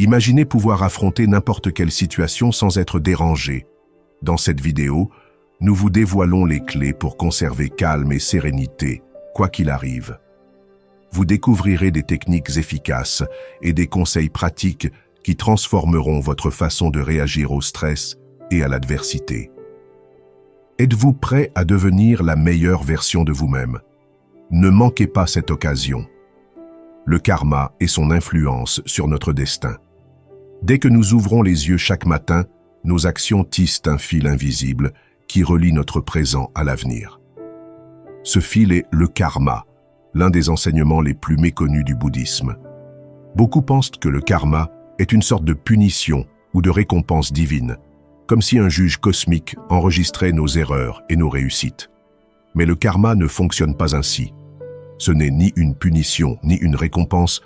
Imaginez pouvoir affronter n'importe quelle situation sans être dérangé. Dans cette vidéo, nous vous dévoilons les clés pour conserver calme et sérénité, quoi qu'il arrive. Vous découvrirez des techniques efficaces et des conseils pratiques qui transformeront votre façon de réagir au stress et à l'adversité. Êtes-vous prêt à devenir la meilleure version de vous-même? Ne manquez pas cette occasion. Le karma et son influence sur notre destin. Dès que nous ouvrons les yeux chaque matin, nos actions tissent un fil invisible qui relie notre présent à l'avenir. Ce fil est le karma, l'un des enseignements les plus méconnus du bouddhisme. Beaucoup pensent que le karma est une sorte de punition ou de récompense divine, comme si un juge cosmique enregistrait nos erreurs et nos réussites. Mais le karma ne fonctionne pas ainsi. Ce n'est ni une punition ni une récompense,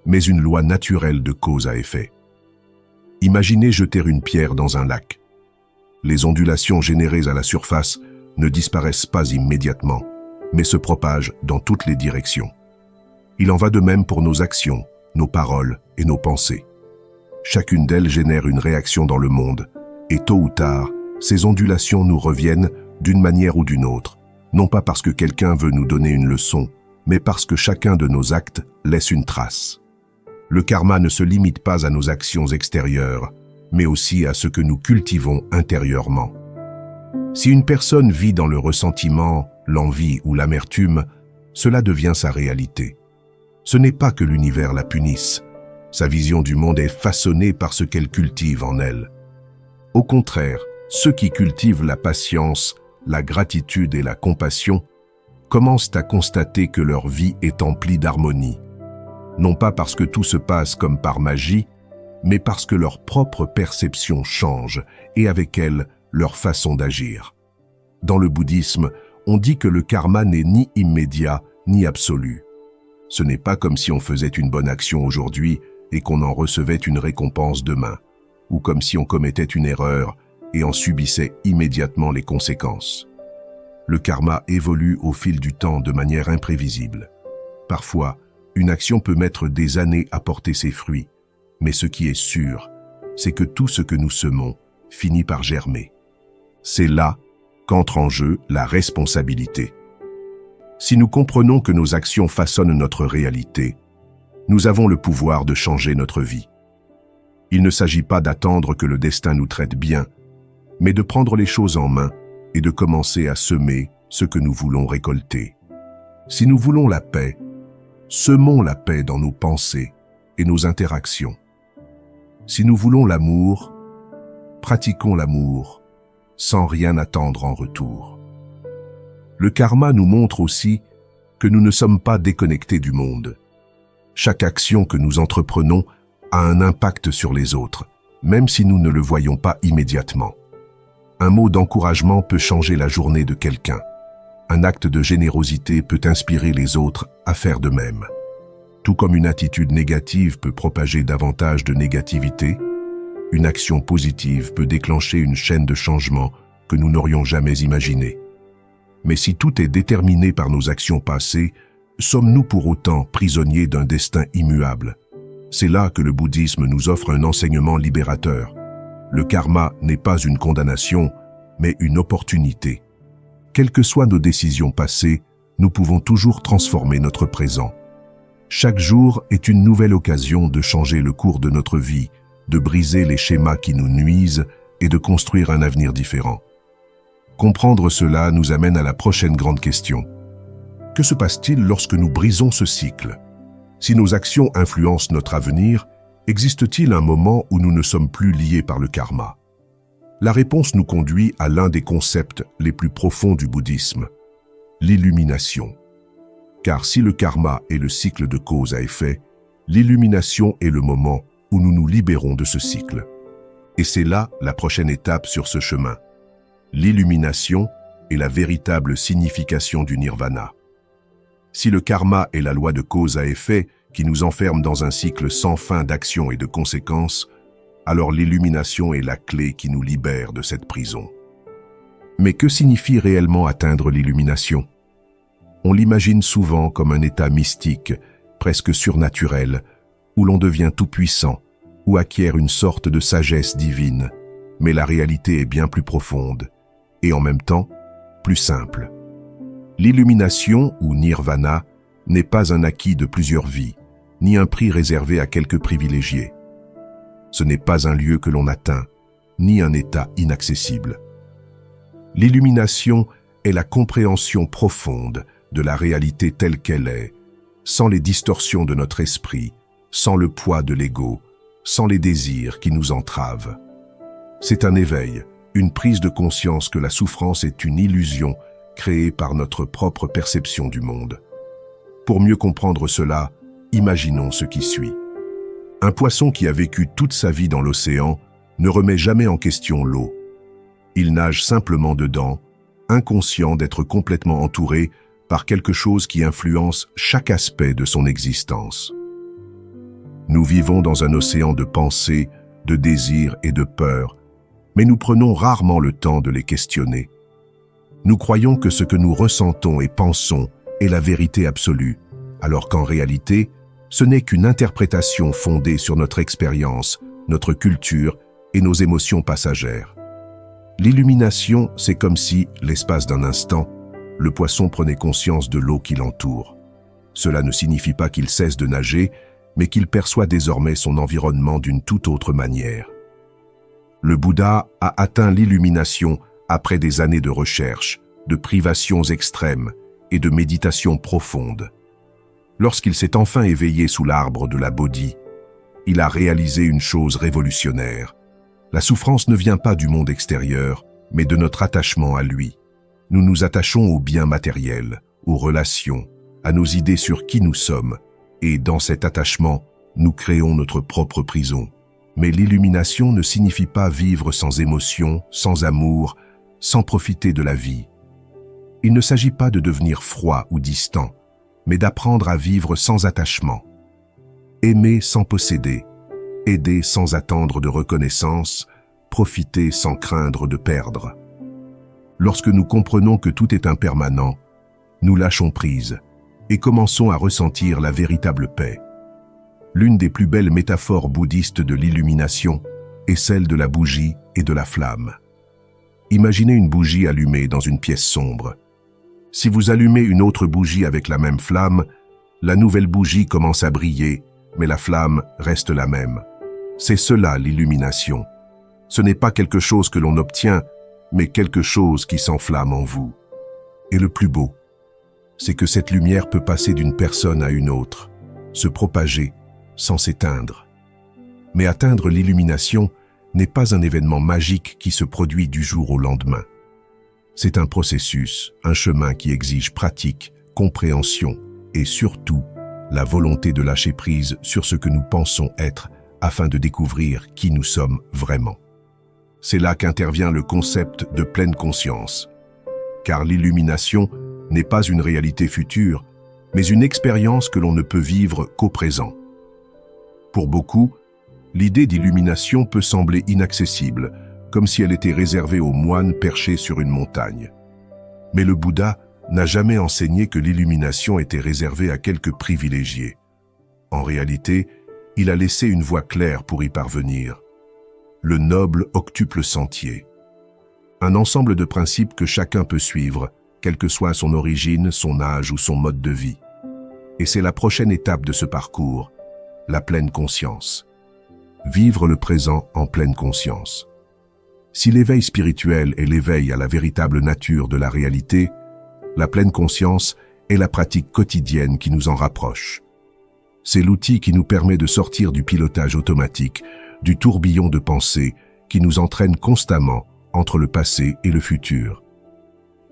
mais une loi naturelle de cause à effet. Imaginez jeter une pierre dans un lac. Les ondulations générées à la surface ne disparaissent pas immédiatement, mais se propagent dans toutes les directions. Il en va de même pour nos actions, nos paroles et nos pensées. Chacune d'elles génère une réaction dans le monde, et tôt ou tard, ces ondulations nous reviennent d'une manière ou d'une autre, non pas parce que quelqu'un veut nous donner une leçon, mais parce que chacun de nos actes laisse une trace. Le karma ne se limite pas à nos actions extérieures, mais aussi à ce que nous cultivons intérieurement. Si une personne vit dans le ressentiment, l'envie ou l'amertume, cela devient sa réalité. Ce n'est pas que l'univers la punisse. Sa vision du monde est façonnée par ce qu'elle cultive en elle. Au contraire, ceux qui cultivent la patience, la gratitude et la compassion commencent à constater que leur vie est emplie d'harmonie. Non pas parce que tout se passe comme par magie, mais parce que leur propre perception change et avec elle, leur façon d'agir. Dans le bouddhisme, on dit que le karma n'est ni immédiat ni absolu. Ce n'est pas comme si on faisait une bonne action aujourd'hui et qu'on en recevait une récompense demain, ou comme si on commettait une erreur et en subissait immédiatement les conséquences. Le karma évolue au fil du temps de manière imprévisible. Parfois, une action peut mettre des années à porter ses fruits, mais ce qui est sûr, c'est que tout ce que nous semons finit par germer. C'est là qu'entre en jeu la responsabilité. Si nous comprenons que nos actions façonnent notre réalité, nous avons le pouvoir de changer notre vie. Il ne s'agit pas d'attendre que le destin nous traite bien, mais de prendre les choses en main et de commencer à semer ce que nous voulons récolter. Si nous voulons la paix, semons la paix dans nos pensées et nos interactions. Si nous voulons l'amour, pratiquons l'amour, sans rien attendre en retour. Le karma nous montre aussi que nous ne sommes pas déconnectés du monde. Chaque action que nous entreprenons a un impact sur les autres, même si nous ne le voyons pas immédiatement. Un mot d'encouragement peut changer la journée de quelqu'un. Un acte de générosité peut inspirer les autres à faire de même. Tout comme une attitude négative peut propager davantage de négativité, une action positive peut déclencher une chaîne de changements que nous n'aurions jamais imaginé. Mais si tout est déterminé par nos actions passées, sommes-nous pour autant prisonniers d'un destin immuable? C'est là que le bouddhisme nous offre un enseignement libérateur. Le karma n'est pas une condamnation, mais une opportunité. Quelles que soient nos décisions passées, nous pouvons toujours transformer notre présent. Chaque jour est une nouvelle occasion de changer le cours de notre vie, de briser les schémas qui nous nuisent et de construire un avenir différent. Comprendre cela nous amène à la prochaine grande question. Que se passe-t-il lorsque nous brisons ce cycle? Si nos actions influencent notre avenir, existe-t-il un moment où nous ne sommes plus liés par le karma? La réponse nous conduit à l'un des concepts les plus profonds du bouddhisme, l'illumination. Car si le karma est le cycle de cause à effet, l'illumination est le moment où nous nous libérons de ce cycle. Et c'est là la prochaine étape sur ce chemin. L'illumination est la véritable signification du nirvana. Si le karma est la loi de cause à effet qui nous enferme dans un cycle sans fin d'actions et de conséquences, alors l'illumination est la clé qui nous libère de cette prison. Mais que signifie réellement atteindre l'illumination? On l'imagine souvent comme un état mystique, presque surnaturel, où l'on devient tout-puissant, ou acquièrent une sorte de sagesse divine, mais la réalité est bien plus profonde, et en même temps, plus simple. L'illumination ou nirvana n'est pas un acquis de plusieurs vies, ni un prix réservé à quelques privilégiés. Ce n'est pas un lieu que l'on atteint, ni un état inaccessible. L'illumination est la compréhension profonde de la réalité telle qu'elle est, sans les distorsions de notre esprit, sans le poids de l'ego, sans les désirs qui nous entravent. C'est un éveil, une prise de conscience que la souffrance est une illusion créée par notre propre perception du monde. Pour mieux comprendre cela, imaginons ce qui suit. Un poisson qui a vécu toute sa vie dans l'océan ne remet jamais en question l'eau. Il nage simplement dedans, inconscient d'être complètement entouré par quelque chose qui influence chaque aspect de son existence. Nous vivons dans un océan de pensées, de désirs et de peurs, mais nous prenons rarement le temps de les questionner. Nous croyons que ce que nous ressentons et pensons est la vérité absolue, alors qu'en réalité, ce n'est qu'une interprétation fondée sur notre expérience, notre culture et nos émotions passagères. L'illumination, c'est comme si, l'espace d'un instant, le poisson prenait conscience de l'eau qui l'entoure. Cela ne signifie pas qu'il cesse de nager, mais qu'il perçoit désormais son environnement d'une toute autre manière. Le Bouddha a atteint l'illumination après des années de recherche, de privations extrêmes et de méditation profonde. Lorsqu'il s'est enfin éveillé sous l'arbre de la Bodhi, il a réalisé une chose révolutionnaire. La souffrance ne vient pas du monde extérieur, mais de notre attachement à lui. Nous nous attachons aux biens matériels, aux relations, à nos idées sur qui nous sommes, et dans cet attachement, nous créons notre propre prison. Mais l'illumination ne signifie pas vivre sans émotion, sans amour, sans profiter de la vie. Il ne s'agit pas de devenir froid ou distant, mais d'apprendre à vivre sans attachement. Aimer sans posséder, aider sans attendre de reconnaissance, profiter sans craindre de perdre. Lorsque nous comprenons que tout est impermanent, nous lâchons prise et commençons à ressentir la véritable paix. L'une des plus belles métaphores bouddhistes de l'illumination est celle de la bougie et de la flamme. Imaginez une bougie allumée dans une pièce sombre. Si vous allumez une autre bougie avec la même flamme, la nouvelle bougie commence à briller, mais la flamme reste la même. C'est cela l'illumination. Ce n'est pas quelque chose que l'on obtient, mais quelque chose qui s'enflamme en vous. Et le plus beau, c'est que cette lumière peut passer d'une personne à une autre, se propager sans s'éteindre. Mais atteindre l'illumination n'est pas un événement magique qui se produit du jour au lendemain. C'est un processus, un chemin qui exige pratique, compréhension et surtout la volonté de lâcher prise sur ce que nous pensons être afin de découvrir qui nous sommes vraiment. C'est là qu'intervient le concept de pleine conscience, car l'illumination n'est pas une réalité future, mais une expérience que l'on ne peut vivre qu'au présent. Pour beaucoup, l'idée d'illumination peut sembler inaccessible, comme si elle était réservée aux moines perchés sur une montagne. Mais le Bouddha n'a jamais enseigné que l'illumination était réservée à quelques privilégiés. En réalité, il a laissé une voie claire pour y parvenir. Le noble octuple sentier. Un ensemble de principes que chacun peut suivre, quelle que soit son origine, son âge ou son mode de vie. Et c'est la prochaine étape de ce parcours, la pleine conscience. Vivre le présent en pleine conscience. Si l'éveil spirituel est l'éveil à la véritable nature de la réalité, la pleine conscience est la pratique quotidienne qui nous en rapproche. C'est l'outil qui nous permet de sortir du pilotage automatique, du tourbillon de pensée qui nous entraîne constamment entre le passé et le futur.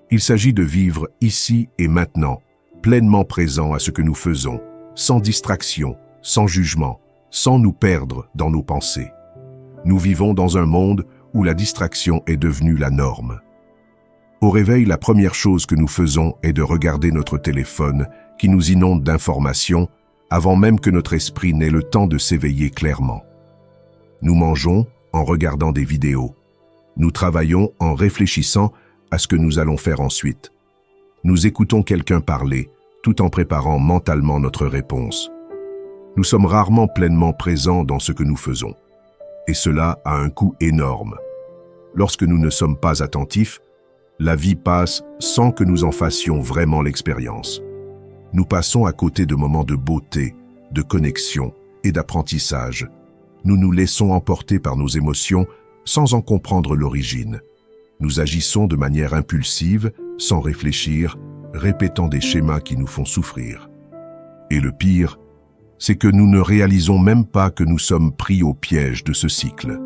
Il s'agit de vivre ici et maintenant, pleinement présent à ce que nous faisons, sans distraction, sans jugement, sans nous perdre dans nos pensées. Nous vivons dans un monde où la distraction est devenue la norme. Au réveil, la première chose que nous faisons est de regarder notre téléphone qui nous inonde d'informations avant même que notre esprit n'ait le temps de s'éveiller clairement. Nous mangeons en regardant des vidéos. Nous travaillons en réfléchissant à ce que nous allons faire ensuite. Nous écoutons quelqu'un parler, tout en préparant mentalement notre réponse. Nous sommes rarement pleinement présents dans ce que nous faisons. Et cela a un coût énorme. Lorsque nous ne sommes pas attentifs, la vie passe sans que nous en fassions vraiment l'expérience. Nous passons à côté de moments de beauté, de connexion et d'apprentissage. Nous nous laissons emporter par nos émotions sans en comprendre l'origine. Nous agissons de manière impulsive, sans réfléchir, répétant des schémas qui nous font souffrir. Et le pire, c'est que nous ne réalisons même pas que nous sommes pris au piège de ce cycle.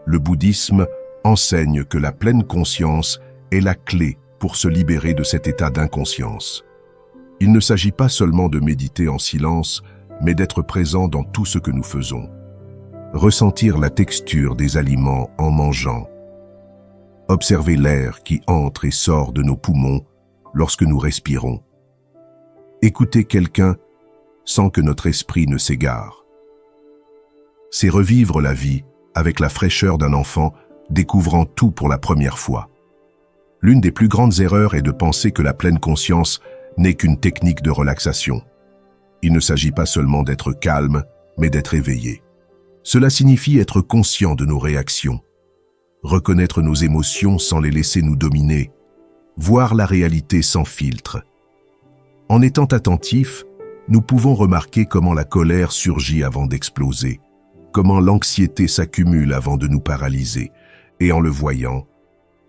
Le bouddhisme enseigne que la pleine conscience est la clé pour se libérer de cet état d'inconscience. Il ne s'agit pas seulement de méditer en silence, mais d'être présent dans tout ce que nous faisons. Ressentir la texture des aliments en mangeant. Observer l'air qui entre et sort de nos poumons lorsque nous respirons. Écouter quelqu'un sans que notre esprit ne s'égare. C'est revivre la vie avec la fraîcheur d'un enfant découvrant tout pour la première fois. L'une des plus grandes erreurs est de penser que la pleine conscience n'est qu'une technique de relaxation. Il ne s'agit pas seulement d'être calme, mais d'être éveillé. Cela signifie être conscient de nos réactions, reconnaître nos émotions sans les laisser nous dominer, voir la réalité sans filtre. En étant attentifs, nous pouvons remarquer comment la colère surgit avant d'exploser, comment l'anxiété s'accumule avant de nous paralyser, et en le voyant,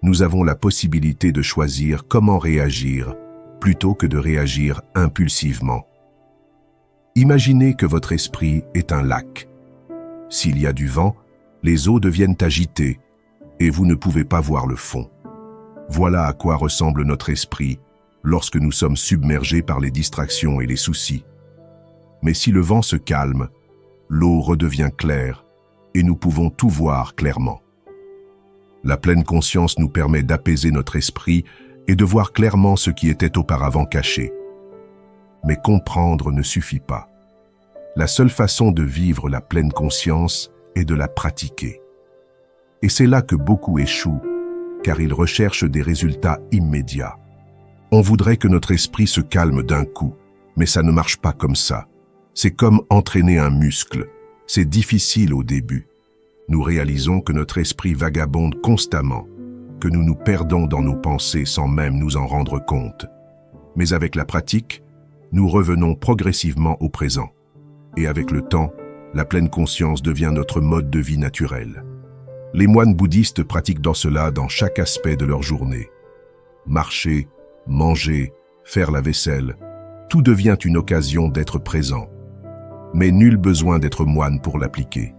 nous avons la possibilité de choisir comment réagir plutôt que de réagir impulsivement. Imaginez que votre esprit est un lac. S'il y a du vent, les eaux deviennent agitées et vous ne pouvez pas voir le fond. Voilà à quoi ressemble notre esprit lorsque nous sommes submergés par les distractions et les soucis. Mais si le vent se calme, l'eau redevient claire et nous pouvons tout voir clairement. La pleine conscience nous permet d'apaiser notre esprit et de voir clairement ce qui était auparavant caché. Mais comprendre ne suffit pas. La seule façon de vivre la pleine conscience est de la pratiquer. Et c'est là que beaucoup échouent, car ils recherchent des résultats immédiats. On voudrait que notre esprit se calme d'un coup, mais ça ne marche pas comme ça. C'est comme entraîner un muscle. C'est difficile au début. Nous réalisons que notre esprit vagabonde constamment, que nous nous perdons dans nos pensées sans même nous en rendre compte. Mais avec la pratique, nous revenons progressivement au présent. Et avec le temps, la pleine conscience devient notre mode de vie naturel. Les moines bouddhistes pratiquent dans cela dans chaque aspect de leur journée. Marcher, manger, faire la vaisselle, tout devient une occasion d'être présent. Mais nul besoin d'être moine pour l'appliquer.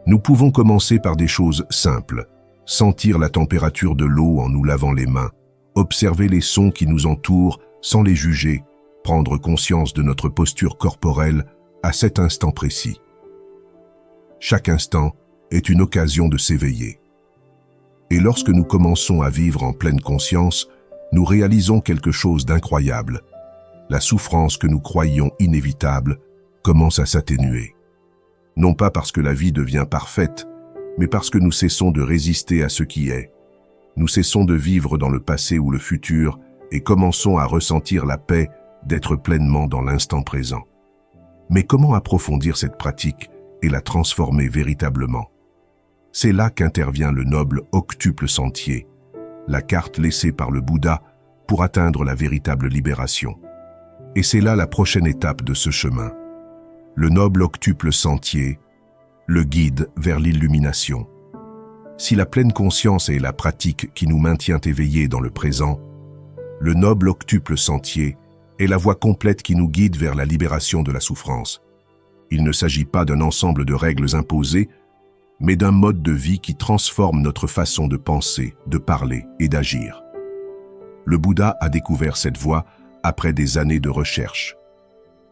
Nous pouvons commencer par des choses simples, sentir la température de l'eau en nous lavant les mains, observer les sons qui nous entourent sans les juger, prendre conscience de notre posture corporelle à cet instant précis. Chaque instant est une occasion de s'éveiller. Et lorsque nous commençons à vivre en pleine conscience, nous réalisons quelque chose d'incroyable. La souffrance que nous croyions inévitable commence à s'atténuer. Non pas parce que la vie devient parfaite, mais parce que nous cessons de résister à ce qui est. Nous cessons de vivre dans le passé ou le futur et commençons à ressentir la paix d'être pleinement dans l'instant présent. Mais comment approfondir cette pratique et la transformer véritablement? C'est là qu'intervient le noble octuple sentier, la carte laissée par le Bouddha pour atteindre la véritable libération. Et c'est là la prochaine étape de ce chemin. Le noble octuple sentier, le guide vers l'illumination. Si la pleine conscience est la pratique qui nous maintient éveillés dans le présent, le noble octuple sentier est la voie complète qui nous guide vers la libération de la souffrance. Il ne s'agit pas d'un ensemble de règles imposées, mais d'un mode de vie qui transforme notre façon de penser, de parler et d'agir. Le Bouddha a découvert cette voie après des années de recherche.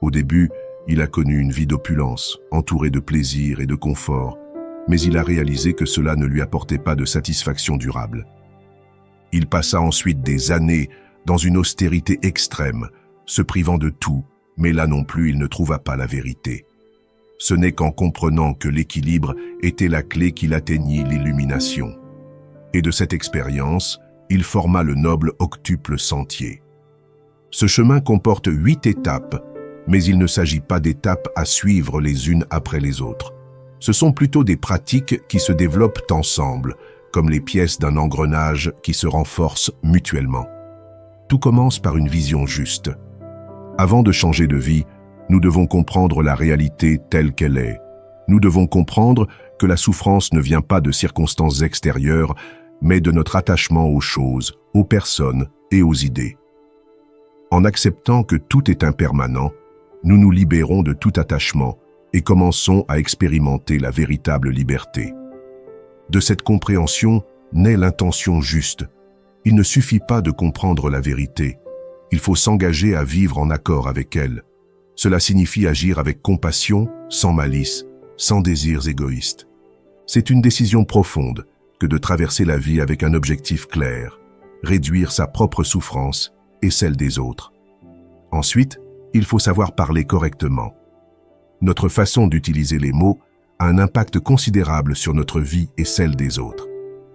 Au début, il a connu une vie d'opulence, entourée de plaisir et de confort, mais il a réalisé que cela ne lui apportait pas de satisfaction durable. Il passa ensuite des années dans une austérité extrême, se privant de tout, mais là non plus il ne trouva pas la vérité. Ce n'est qu'en comprenant que l'équilibre était la clé qu'il atteignit l'illumination. Et de cette expérience, il forma le noble octuple sentier. Ce chemin comporte 8 étapes, mais il ne s'agit pas d'étapes à suivre les unes après les autres. Ce sont plutôt des pratiques qui se développent ensemble, comme les pièces d'un engrenage qui se renforcent mutuellement. Tout commence par une vision juste. Avant de changer de vie, nous devons comprendre la réalité telle qu'elle est. Nous devons comprendre que la souffrance ne vient pas de circonstances extérieures, mais de notre attachement aux choses, aux personnes et aux idées. En acceptant que tout est impermanent, nous nous libérons de tout attachement et commençons à expérimenter la véritable liberté. De cette compréhension naît l'intention juste. Il ne suffit pas de comprendre la vérité. Il faut s'engager à vivre en accord avec elle. Cela signifie agir avec compassion, sans malice, sans désirs égoïstes. C'est une décision profonde que de traverser la vie avec un objectif clair, réduire sa propre souffrance et celle des autres. Ensuite, il faut savoir parler correctement. Notre façon d'utiliser les mots a un impact considérable sur notre vie et celle des autres.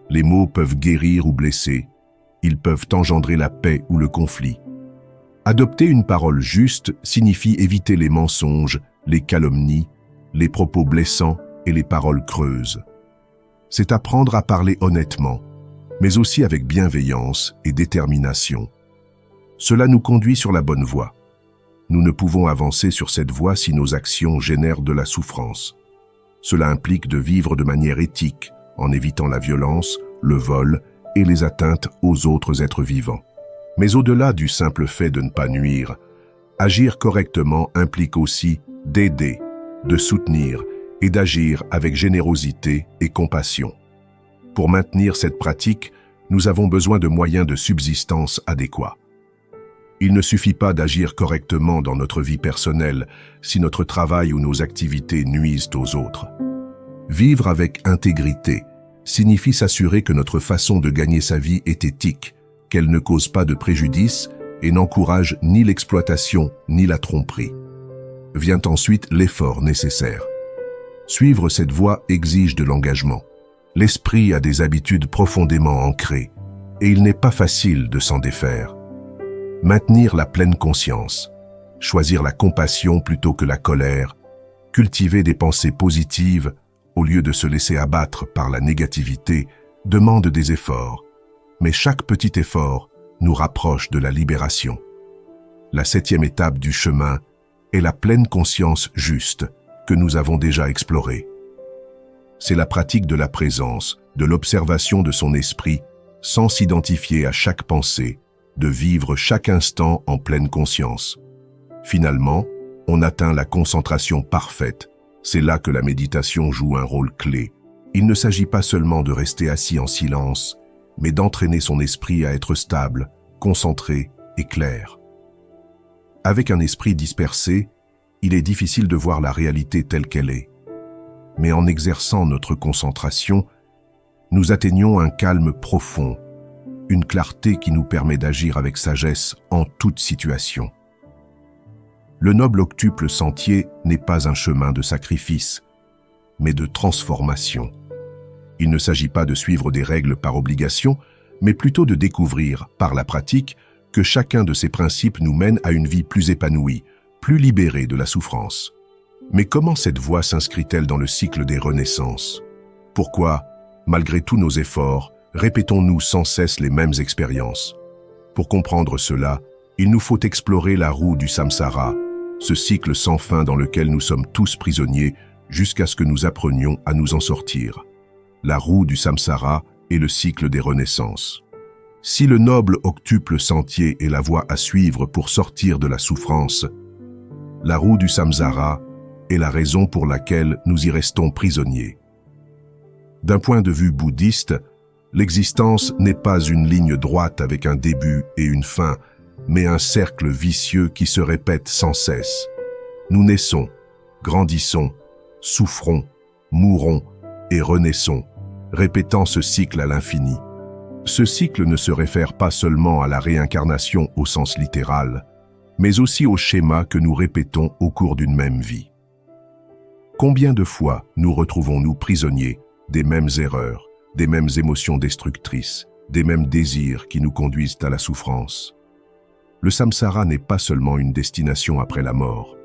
Les mots peuvent guérir ou blesser. Ils peuvent engendrer la paix ou le conflit. Adopter une parole juste signifie éviter les mensonges, les calomnies, les propos blessants et les paroles creuses. C'est apprendre à parler honnêtement, mais aussi avec bienveillance et détermination. Cela nous conduit sur la bonne voie. Nous ne pouvons avancer sur cette voie si nos actions génèrent de la souffrance. Cela implique de vivre de manière éthique, en évitant la violence, le vol et les atteintes aux autres êtres vivants. Mais au-delà du simple fait de ne pas nuire, agir correctement implique aussi d'aider, de soutenir et d'agir avec générosité et compassion. Pour maintenir cette pratique, nous avons besoin de moyens de subsistance adéquats. Il ne suffit pas d'agir correctement dans notre vie personnelle si notre travail ou nos activités nuisent aux autres. Vivre avec intégrité signifie s'assurer que notre façon de gagner sa vie est éthique, qu'elle ne cause pas de préjudice et n'encourage ni l'exploitation ni la tromperie. Vient ensuite l'effort nécessaire. Suivre cette voie exige de l'engagement. L'esprit a des habitudes profondément ancrées et il n'est pas facile de s'en défaire. Maintenir la pleine conscience, choisir la compassion plutôt que la colère, cultiver des pensées positives au lieu de se laisser abattre par la négativité demande des efforts, mais chaque petit effort nous rapproche de la libération. La 7e étape du chemin est la pleine conscience juste que nous avons déjà explorée. C'est la pratique de la présence, de l'observation de son esprit, sans s'identifier à chaque pensée, de vivre chaque instant en pleine conscience. Finalement, on atteint la concentration parfaite. C'est là que la méditation joue un rôle clé. Il ne s'agit pas seulement de rester assis en silence, mais d'entraîner son esprit à être stable, concentré et clair. Avec un esprit dispersé, il est difficile de voir la réalité telle qu'elle est. Mais en exerçant notre concentration, nous atteignons un calme profond, une clarté qui nous permet d'agir avec sagesse en toute situation. Le noble octuple sentier n'est pas un chemin de sacrifice, mais de transformation. Il ne s'agit pas de suivre des règles par obligation, mais plutôt de découvrir, par la pratique, que chacun de ces principes nous mène à une vie plus épanouie, plus libérée de la souffrance. Mais comment cette voie s'inscrit-elle dans le cycle des renaissances? Pourquoi, malgré tous nos efforts, répétons-nous sans cesse les mêmes expériences? Pour comprendre cela, il nous faut explorer la roue du samsara, ce cycle sans fin dans lequel nous sommes tous prisonniers jusqu'à ce que nous apprenions à nous en sortir. La roue du samsara est le cycle des renaissances. Si le noble octuple sentier est la voie à suivre pour sortir de la souffrance, la roue du samsara est la raison pour laquelle nous y restons prisonniers. D'un point de vue bouddhiste, l'existence n'est pas une ligne droite avec un début et une fin, mais un cercle vicieux qui se répète sans cesse. Nous naissons, grandissons, souffrons, mourons et renaissons, répétant ce cycle à l'infini. Ce cycle ne se réfère pas seulement à la réincarnation au sens littéral, mais aussi au schéma que nous répétons au cours d'une même vie. Combien de fois nous retrouvons-nous prisonniers des mêmes erreurs, des mêmes émotions destructrices, des mêmes désirs qui nous conduisent à la souffrance? Le samsara n'est pas seulement une destination après la mort,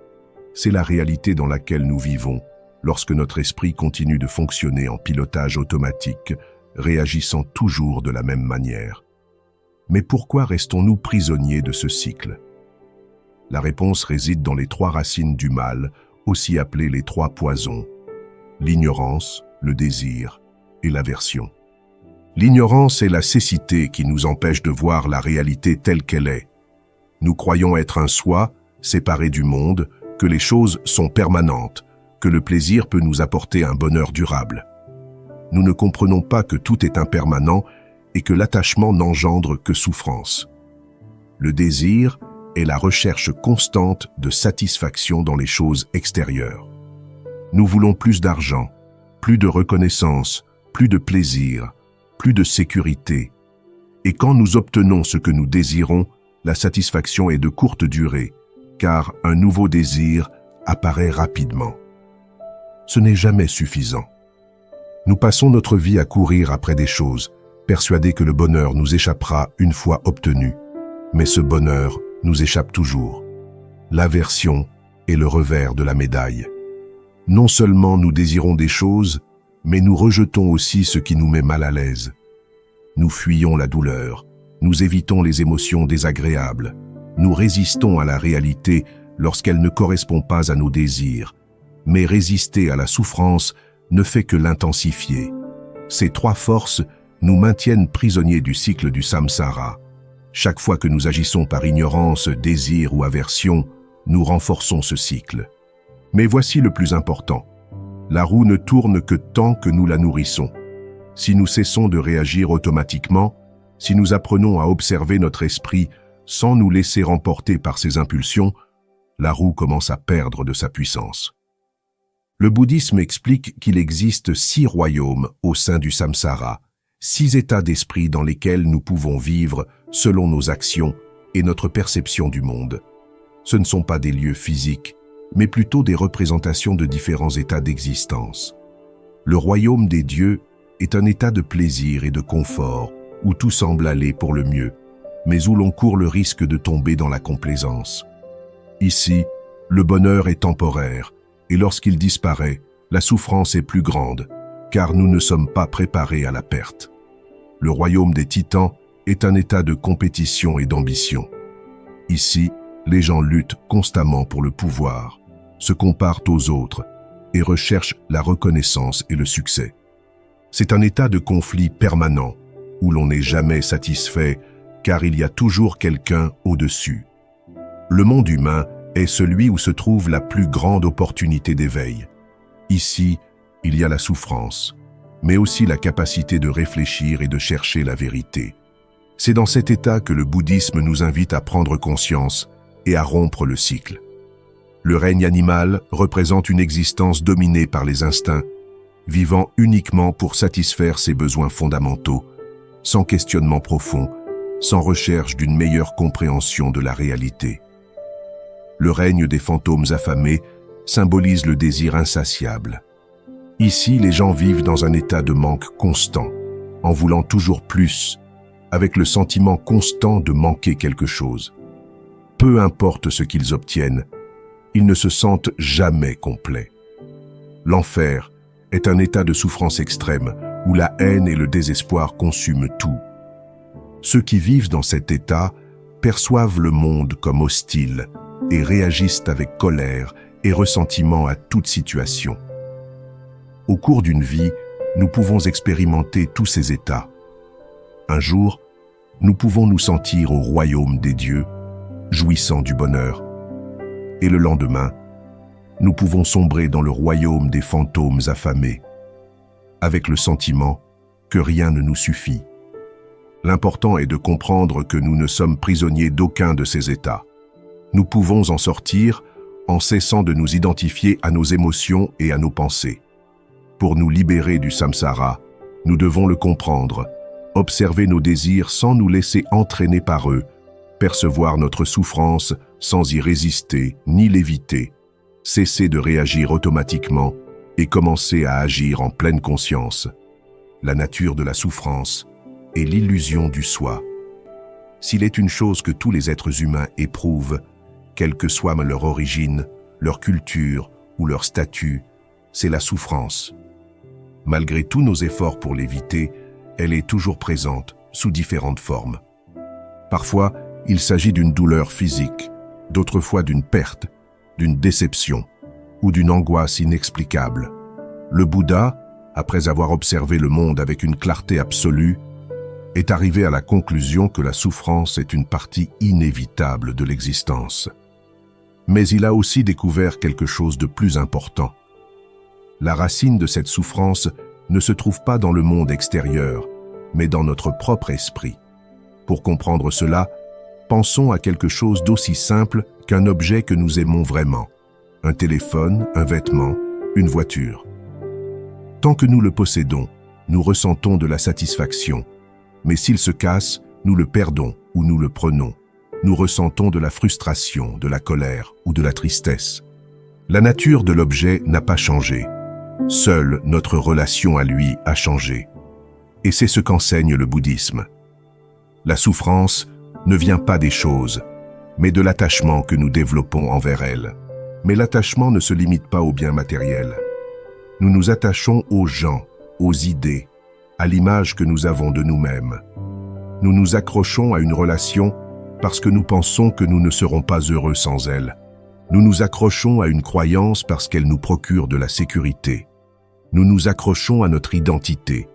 c'est la réalité dans laquelle nous vivons, lorsque notre esprit continue de fonctionner en pilotage automatique, réagissant toujours de la même manière. Mais pourquoi restons-nous prisonniers de ce cycle? La réponse réside dans les trois racines du mal, aussi appelées les trois poisons: l'ignorance, le désir et l'aversion. L'ignorance est la cécité qui nous empêche de voir la réalité telle qu'elle est. Nous croyons être un soi, séparé du monde, que les choses sont permanentes, que le plaisir peut nous apporter un bonheur durable. Nous ne comprenons pas que tout est impermanent et que l'attachement n'engendre que souffrance. Le désir est la recherche constante de satisfaction dans les choses extérieures. Nous voulons plus d'argent, plus de reconnaissance, plus de plaisir, plus de sécurité. Et quand nous obtenons ce que nous désirons, la satisfaction est de courte durée, car un nouveau désir apparaît rapidement. Ce n'est jamais suffisant. Nous passons notre vie à courir après des choses, persuadés que le bonheur nous échappera une fois obtenu. Mais ce bonheur nous échappe toujours. L'aversion est le revers de la médaille. Non seulement nous désirons des choses, mais nous rejetons aussi ce qui nous met mal à l'aise. Nous fuyons la douleur, nous évitons les émotions désagréables, nous résistons à la réalité lorsqu'elle ne correspond pas à nos désirs. Mais résister à la souffrance ne fait que l'intensifier. Ces trois forces nous maintiennent prisonniers du cycle du samsara. Chaque fois que nous agissons par ignorance, désir ou aversion, nous renforçons ce cycle. Mais voici le plus important. La roue ne tourne que tant que nous la nourrissons. Si nous cessons de réagir automatiquement, si nous apprenons à observer notre esprit sans nous laisser emporter par ses impulsions, la roue commence à perdre de sa puissance. Le bouddhisme explique qu'il existe 6 royaumes au sein du samsara, 6 états d'esprit dans lesquels nous pouvons vivre selon nos actions et notre perception du monde. Ce ne sont pas des lieux physiques, mais plutôt des représentations de différents états d'existence. Le royaume des dieux est un état de plaisir et de confort, où tout semble aller pour le mieux, mais où l'on court le risque de tomber dans la complaisance. Ici, le bonheur est temporaire, et lorsqu'il disparaît, la souffrance est plus grande, car nous ne sommes pas préparés à la perte. Le royaume des titans est un état de compétition et d'ambition. Ici, les gens luttent constamment pour le pouvoir, se comparent aux autres et recherchent la reconnaissance et le succès. C'est un état de conflit permanent, où l'on n'est jamais satisfait, car il y a toujours quelqu'un au-dessus. Le monde humain est celui où se trouve la plus grande opportunité d'éveil. Ici, il y a la souffrance, mais aussi la capacité de réfléchir et de chercher la vérité. C'est dans cet état que le bouddhisme nous invite à prendre conscience et à rompre le cycle. Le règne animal représente une existence dominée par les instincts, vivant uniquement pour satisfaire ses besoins fondamentaux, sans questionnement profond, sans recherche d'une meilleure compréhension de la réalité. Le règne des fantômes affamés symbolise le désir insatiable. Ici, les gens vivent dans un état de manque constant, en voulant toujours plus, avec le sentiment constant de manquer quelque chose. Peu importe ce qu'ils obtiennent, ils ne se sentent jamais complets. L'enfer est un état de souffrance extrême, où la haine et le désespoir consument tout. Ceux qui vivent dans cet état perçoivent le monde comme hostile et réagissent avec colère et ressentiment à toute situation. Au cours d'une vie, nous pouvons expérimenter tous ces états. Un jour, nous pouvons nous sentir au royaume des dieux, jouissant du bonheur. Et le lendemain, nous pouvons sombrer dans le royaume des fantômes affamés, avec le sentiment que rien ne nous suffit. L'important est de comprendre que nous ne sommes prisonniers d'aucun de ces états. Nous pouvons en sortir en cessant de nous identifier à nos émotions et à nos pensées. Pour nous libérer du samsara, nous devons le comprendre, observer nos désirs sans nous laisser entraîner par eux, percevoir notre souffrance sans y résister ni l'éviter, cesser de réagir automatiquement et commencer à agir en pleine conscience. La nature de la souffrance est l'illusion du soi. S'il est une chose que tous les êtres humains éprouvent, quelle que soit leur origine, leur culture ou leur statut, c'est la souffrance. Malgré tous nos efforts pour l'éviter, elle est toujours présente, sous différentes formes. Parfois, il s'agit d'une douleur physique, d'autres fois d'une perte, d'une déception ou d'une angoisse inexplicable. Le Bouddha, après avoir observé le monde avec une clarté absolue, est arrivé à la conclusion que la souffrance est une partie inévitable de l'existence. Mais il a aussi découvert quelque chose de plus important. La racine de cette souffrance ne se trouve pas dans le monde extérieur, mais dans notre propre esprit. Pour comprendre cela, pensons à quelque chose d'aussi simple qu'un objet que nous aimons vraiment. Un téléphone, un vêtement, une voiture. Tant que nous le possédons, nous ressentons de la satisfaction. Mais s'il se casse, nous le perdons ou nous le prenons. Nous ressentons de la frustration, de la colère ou de la tristesse. La nature de l'objet n'a pas changé. Seule notre relation à lui a changé. Et c'est ce qu'enseigne le bouddhisme. La souffrance ne vient pas des choses, mais de l'attachement que nous développons envers elles. Mais l'attachement ne se limite pas aux biens matériels. Nous nous attachons aux gens, aux idées, à l'image que nous avons de nous-mêmes. Nous nous accrochons à une relation parce que nous pensons que nous ne serons pas heureux sans elle. Nous nous accrochons à une croyance parce qu'elle nous procure de la sécurité. Nous nous accrochons à notre identité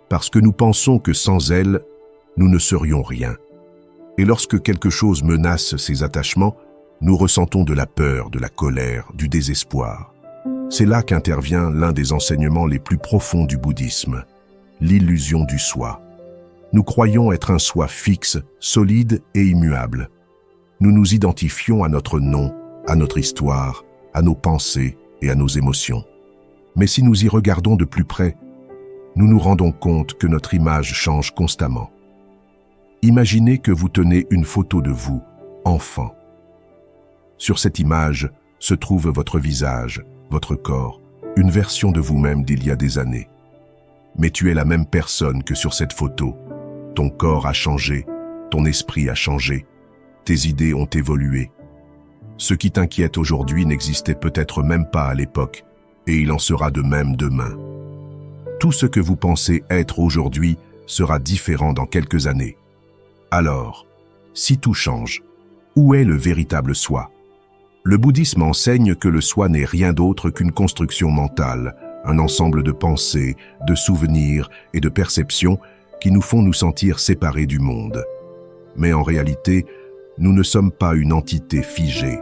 parce que nous pensons que sans elle, nous ne serions rien. Et lorsque quelque chose menace ces attachements, nous ressentons de la peur, de la colère, du désespoir. C'est là qu'intervient l'un des enseignements les plus profonds du bouddhisme, l'illusion du soi. Nous croyons être un soi fixe, solide et immuable. Nous nous identifions à notre nom, à notre histoire, à nos pensées et à nos émotions. Mais si nous y regardons de plus près, nous nous rendons compte que notre image change constamment. Imaginez que vous tenez une photo de vous, enfant. Sur cette image se trouve votre visage, votre corps, une version de vous-même d'il y a des années. Mais tu es la même personne que sur cette photo. Ton corps a changé, ton esprit a changé, tes idées ont évolué. Ce qui t'inquiète aujourd'hui n'existait peut-être même pas à l'époque, et il en sera de même demain. Tout ce que vous pensez être aujourd'hui sera différent dans quelques années. Alors, si tout change, où est le véritable soi? Le bouddhisme enseigne que le soi n'est rien d'autre qu'une construction mentale, un ensemble de pensées, de souvenirs et de perceptions qui nous font nous sentir séparés du monde. Mais en réalité, nous ne sommes pas une entité figée.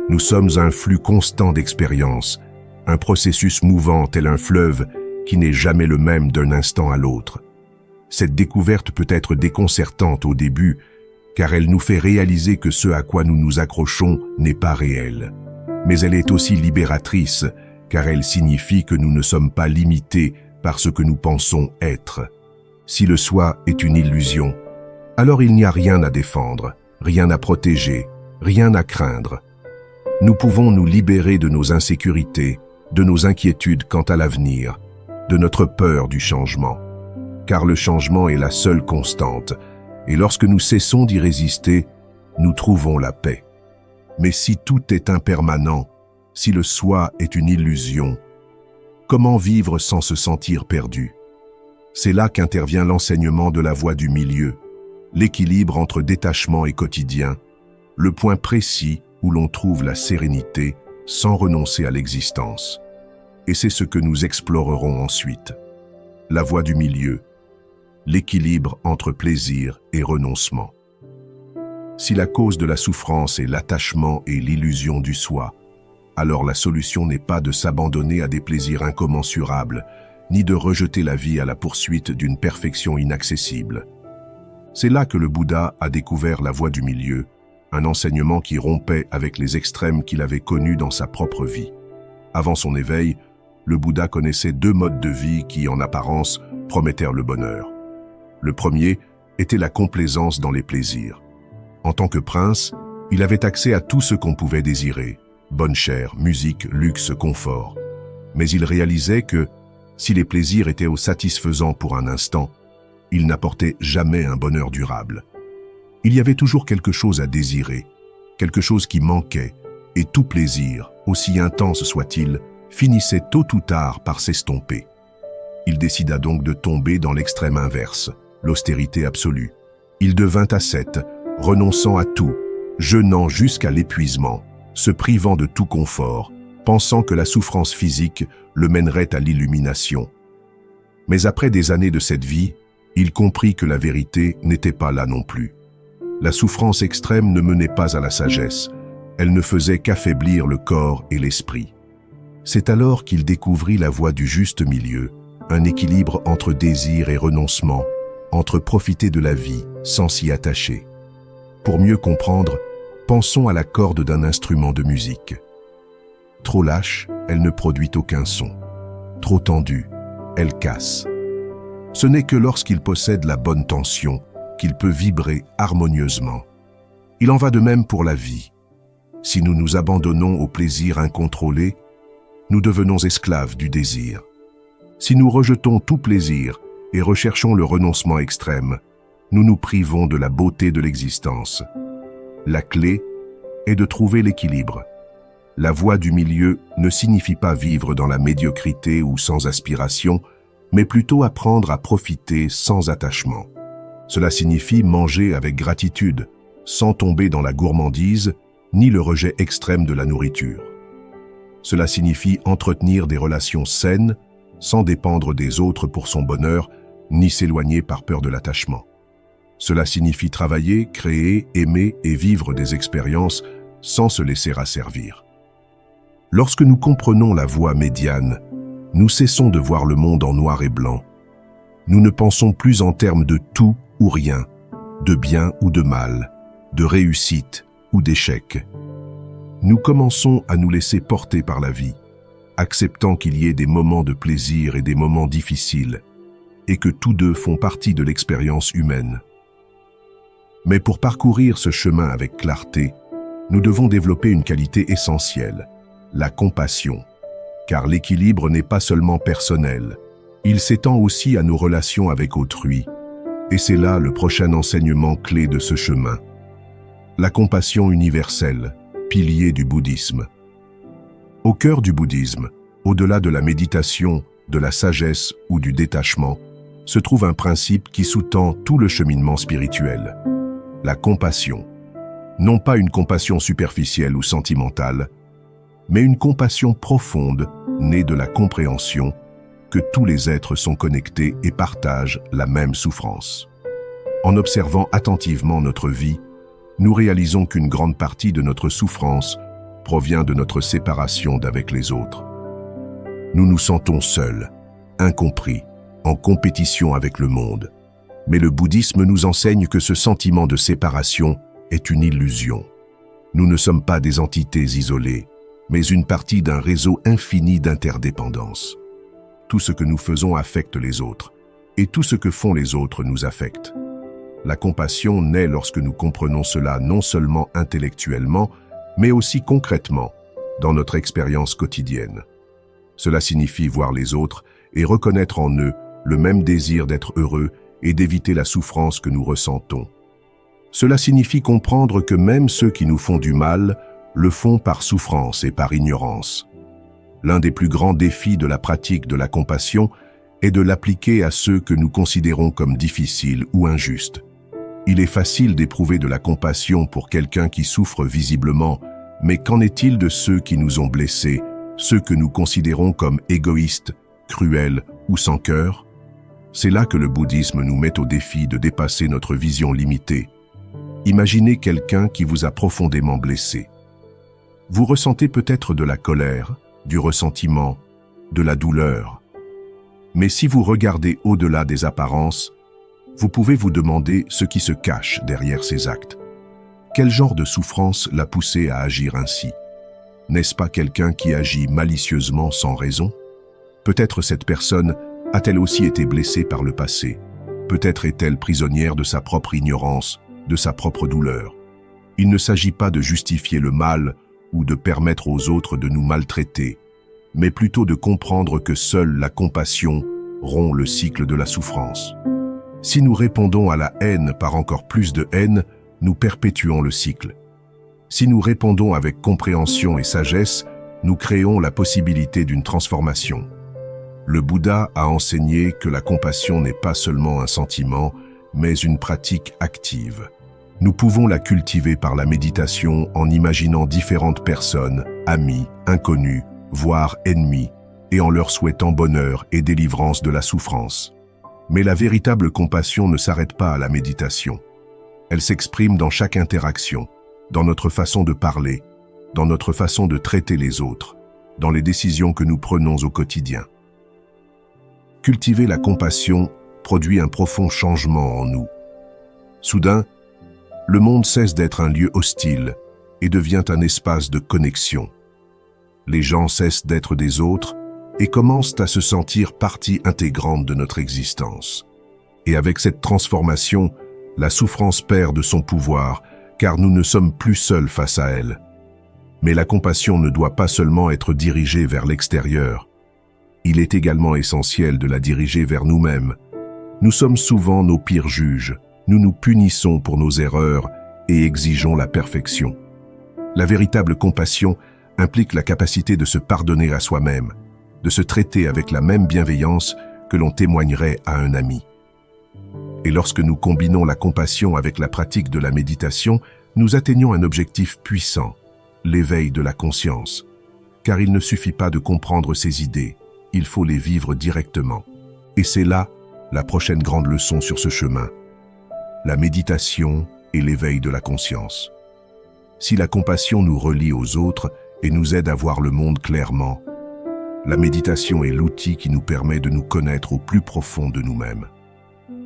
Nous sommes un flux constant d'expériences, un processus mouvant tel un fleuve qui n'est jamais le même d'un instant à l'autre. Cette découverte peut être déconcertante au début, car elle nous fait réaliser que ce à quoi nous nous accrochons n'est pas réel. Mais elle est aussi libératrice, car elle signifie que nous ne sommes pas limités par ce que nous pensons être. Si le soi est une illusion, alors il n'y a rien à défendre, rien à protéger, rien à craindre. Nous pouvons nous libérer de nos insécurités, de nos inquiétudes quant à l'avenir, de notre peur du changement. Car le changement est la seule constante, et lorsque nous cessons d'y résister, nous trouvons la paix. Mais si tout est impermanent, si le soi est une illusion, comment vivre sans se sentir perdu? C'est là qu'intervient l'enseignement de la voie du milieu, l'équilibre entre détachement et quotidien, le point précis où l'on trouve la sérénité sans renoncer à l'existence. Et c'est ce que nous explorerons ensuite. La voie du milieu, l'équilibre entre plaisir et renoncement. Si la cause de la souffrance est l'attachement et l'illusion du soi, alors la solution n'est pas de s'abandonner à des plaisirs incommensurables, ni de rejeter la vie à la poursuite d'une perfection inaccessible. C'est là que le Bouddha a découvert la voie du milieu, un enseignement qui rompait avec les extrêmes qu'il avait connus dans sa propre vie. Avant son éveil, le Bouddha connaissait deux modes de vie qui, en apparence, promettèrent le bonheur. Le premier était la complaisance dans les plaisirs. En tant que prince, il avait accès à tout ce qu'on pouvait désirer, bonne chère, musique, luxe, confort. Mais il réalisait que, si les plaisirs étaient satisfaisants pour un instant, ils n'apportaient jamais un bonheur durable. Il y avait toujours quelque chose à désirer, quelque chose qui manquait, et tout plaisir, aussi intense soit-il, finissait tôt ou tard par s'estomper. Il décida donc de tomber dans l'extrême inverse, l'austérité absolue. Il devint ascète, renonçant à tout, jeûnant jusqu'à l'épuisement, se privant de tout confort, pensant que la souffrance physique le mènerait à l'illumination. Mais après des années de cette vie, il comprit que la vérité n'était pas là non plus. La souffrance extrême ne menait pas à la sagesse, elle ne faisait qu'affaiblir le corps et l'esprit. C'est alors qu'il découvrit la voie du juste milieu, un équilibre entre désir et renoncement, entre profiter de la vie sans s'y attacher. Pour mieux comprendre, pensons à la corde d'un instrument de musique. Trop lâche, elle ne produit aucun son. Trop tendue, elle casse. Ce n'est que lorsqu'il possède la bonne tension qu'il peut vibrer harmonieusement. Il en va de même pour la vie. Si nous nous abandonnons au plaisir incontrôlé, nous devenons esclaves du désir. Si nous rejetons tout plaisir et recherchons le renoncement extrême, nous nous privons de la beauté de l'existence. La clé est de trouver l'équilibre. La voie du milieu ne signifie pas vivre dans la médiocrité ou sans aspiration, mais plutôt apprendre à profiter sans attachement. Cela signifie manger avec gratitude, sans tomber dans la gourmandise ni le rejet extrême de la nourriture. Cela signifie entretenir des relations saines, sans dépendre des autres pour son bonheur, ni s'éloigner par peur de l'attachement. Cela signifie travailler, créer, aimer et vivre des expériences sans se laisser asservir. Lorsque nous comprenons la voie médiane, nous cessons de voir le monde en noir et blanc. Nous ne pensons plus en termes de tout ou rien, de bien ou de mal, de réussite ou d'échec. Nous commençons à nous laisser porter par la vie, acceptant qu'il y ait des moments de plaisir et des moments difficiles, et que tous deux font partie de l'expérience humaine. Mais pour parcourir ce chemin avec clarté, nous devons développer une qualité essentielle, la compassion, car l'équilibre n'est pas seulement personnel, il s'étend aussi à nos relations avec autrui, et c'est là le prochain enseignement clé de ce chemin. La compassion universelle, pilier du bouddhisme. Au cœur du bouddhisme, au-delà de la méditation, de la sagesse ou du détachement, se trouve un principe qui sous-tend tout le cheminement spirituel. La compassion. Non pas une compassion superficielle ou sentimentale, mais une compassion profonde, née de la compréhension que tous les êtres sont connectés et partagent la même souffrance. En observant attentivement notre vie, nous réalisons qu'une grande partie de notre souffrance provient de notre séparation d'avec les autres. Nous nous sentons seuls, incompris, en compétition avec le monde. Mais le bouddhisme nous enseigne que ce sentiment de séparation est une illusion. Nous ne sommes pas des entités isolées, mais une partie d'un réseau infini d'interdépendance. Tout ce que nous faisons affecte les autres, et tout ce que font les autres nous affecte. La compassion naît lorsque nous comprenons cela non seulement intellectuellement, mais aussi concrètement, dans notre expérience quotidienne. Cela signifie voir les autres et reconnaître en eux le même désir d'être heureux et d'éviter la souffrance que nous ressentons. Cela signifie comprendre que même ceux qui nous font du mal le font par souffrance et par ignorance. L'un des plus grands défis de la pratique de la compassion est de l'appliquer à ceux que nous considérons comme difficiles ou injustes. Il est facile d'éprouver de la compassion pour quelqu'un qui souffre visiblement, mais qu'en est-il de ceux qui nous ont blessés, ceux que nous considérons comme égoïstes, cruels ou sans cœur? C'est là que le bouddhisme nous met au défi de dépasser notre vision limitée. Imaginez quelqu'un qui vous a profondément blessé. Vous ressentez peut-être de la colère, du ressentiment, de la douleur. Mais si vous regardez au-delà des apparences, vous pouvez vous demander ce qui se cache derrière ces actes. Quel genre de souffrance l'a poussé à agir ainsi? N'est-ce pas quelqu'un qui agit malicieusement sans raison? Peut-être cette personne a-t-elle aussi été blessée par le passé. Peut-être est-elle prisonnière de sa propre ignorance, de sa propre douleur. Il ne s'agit pas de justifier le mal ou de permettre aux autres de nous maltraiter, mais plutôt de comprendre que seule la compassion rompt le cycle de la souffrance. Si nous répondons à la haine par encore plus de haine, nous perpétuons le cycle. Si nous répondons avec compréhension et sagesse, nous créons la possibilité d'une transformation. Le Bouddha a enseigné que la compassion n'est pas seulement un sentiment, mais une pratique active. Nous pouvons la cultiver par la méditation en imaginant différentes personnes, amis, inconnus, voire ennemis, et en leur souhaitant bonheur et délivrance de la souffrance. Mais la véritable compassion ne s'arrête pas à la méditation. Elle s'exprime dans chaque interaction, dans notre façon de parler, dans notre façon de traiter les autres, dans les décisions que nous prenons au quotidien. Cultiver la compassion produit un profond changement en nous. Soudain, le monde cesse d'être un lieu hostile et devient un espace de connexion. Les gens cessent d'être des autres et commencent à se sentir partie intégrante de notre existence. Et avec cette transformation, la souffrance perd de son pouvoir, car nous ne sommes plus seuls face à elle. Mais la compassion ne doit pas seulement être dirigée vers l'extérieur. Il est également essentiel de la diriger vers nous-mêmes. Nous sommes souvent nos pires juges, nous nous punissons pour nos erreurs et exigeons la perfection. La véritable compassion implique la capacité de se pardonner à soi-même, de se traiter avec la même bienveillance que l'on témoignerait à un ami. Et lorsque nous combinons la compassion avec la pratique de la méditation, nous atteignons un objectif puissant, l'éveil de la conscience. Car il ne suffit pas de comprendre ses idées, il faut les vivre directement. Et c'est là la prochaine grande leçon sur ce chemin. La méditation et l'éveil de la conscience. Si la compassion nous relie aux autres et nous aide à voir le monde clairement, la méditation est l'outil qui nous permet de nous connaître au plus profond de nous-mêmes.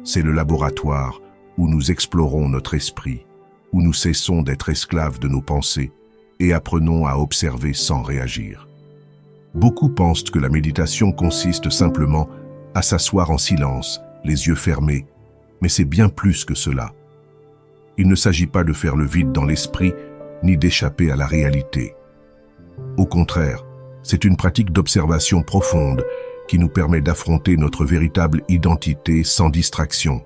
C'est le laboratoire où nous explorons notre esprit, où nous cessons d'être esclaves de nos pensées et apprenons à observer sans réagir. Beaucoup pensent que la méditation consiste simplement à s'asseoir en silence, les yeux fermés, mais c'est bien plus que cela. Il ne s'agit pas de faire le vide dans l'esprit, ni d'échapper à la réalité. Au contraire, c'est une pratique d'observation profonde qui nous permet d'affronter notre véritable identité sans distraction.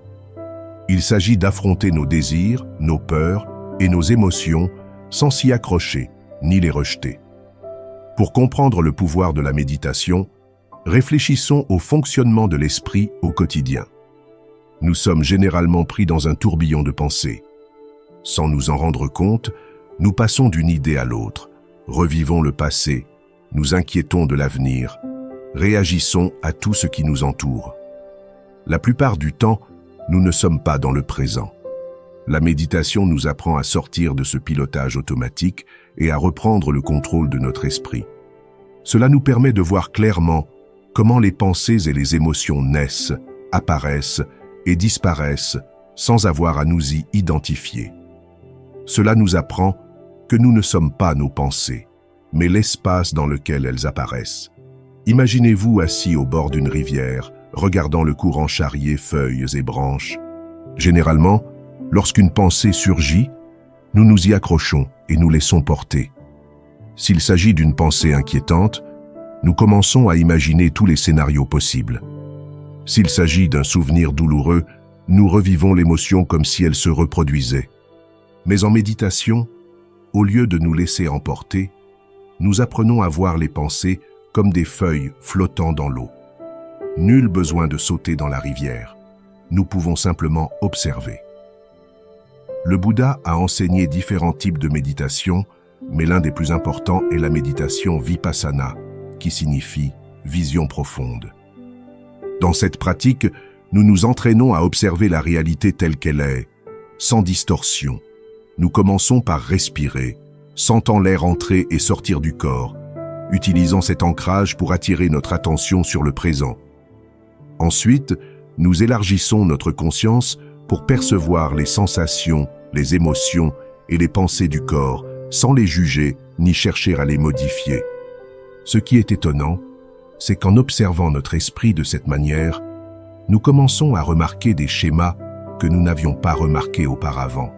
Il s'agit d'affronter nos désirs, nos peurs et nos émotions sans s'y accrocher, ni les rejeter. Pour comprendre le pouvoir de la méditation, réfléchissons au fonctionnement de l'esprit au quotidien. Nous sommes généralement pris dans un tourbillon de pensées. Sans nous en rendre compte, nous passons d'une idée à l'autre, revivons le passé, nous inquiétons de l'avenir, réagissons à tout ce qui nous entoure. La plupart du temps, nous ne sommes pas dans le présent. La méditation nous apprend à sortir de ce pilotage automatique et à reprendre le contrôle de notre esprit. Cela nous permet de voir clairement comment les pensées et les émotions naissent, apparaissent et disparaissent sans avoir à nous y identifier. Cela nous apprend que nous ne sommes pas nos pensées, mais l'espace dans lequel elles apparaissent. Imaginez-vous assis au bord d'une rivière, regardant le courant charrier feuilles et branches. Généralement, lorsqu'une pensée surgit, nous nous y accrochons et nous laissons porter. S'il s'agit d'une pensée inquiétante, nous commençons à imaginer tous les scénarios possibles. S'il s'agit d'un souvenir douloureux, nous revivons l'émotion comme si elle se reproduisait. Mais en méditation, au lieu de nous laisser emporter, nous apprenons à voir les pensées comme des feuilles flottant dans l'eau. Nul besoin de sauter dans la rivière. Nous pouvons simplement observer. Le Bouddha a enseigné différents types de méditation, mais l'un des plus importants est la méditation vipassana, qui signifie vision profonde. Dans cette pratique, nous nous entraînons à observer la réalité telle qu'elle est, sans distorsion. Nous commençons par respirer, sentant l'air entrer et sortir du corps, utilisant cet ancrage pour attirer notre attention sur le présent. Ensuite, nous élargissons notre conscience pour percevoir les sensations, les émotions et les pensées du corps, sans les juger ni chercher à les modifier. Ce qui est étonnant, c'est qu'en observant notre esprit de cette manière, nous commençons à remarquer des schémas que nous n'avions pas remarqués auparavant.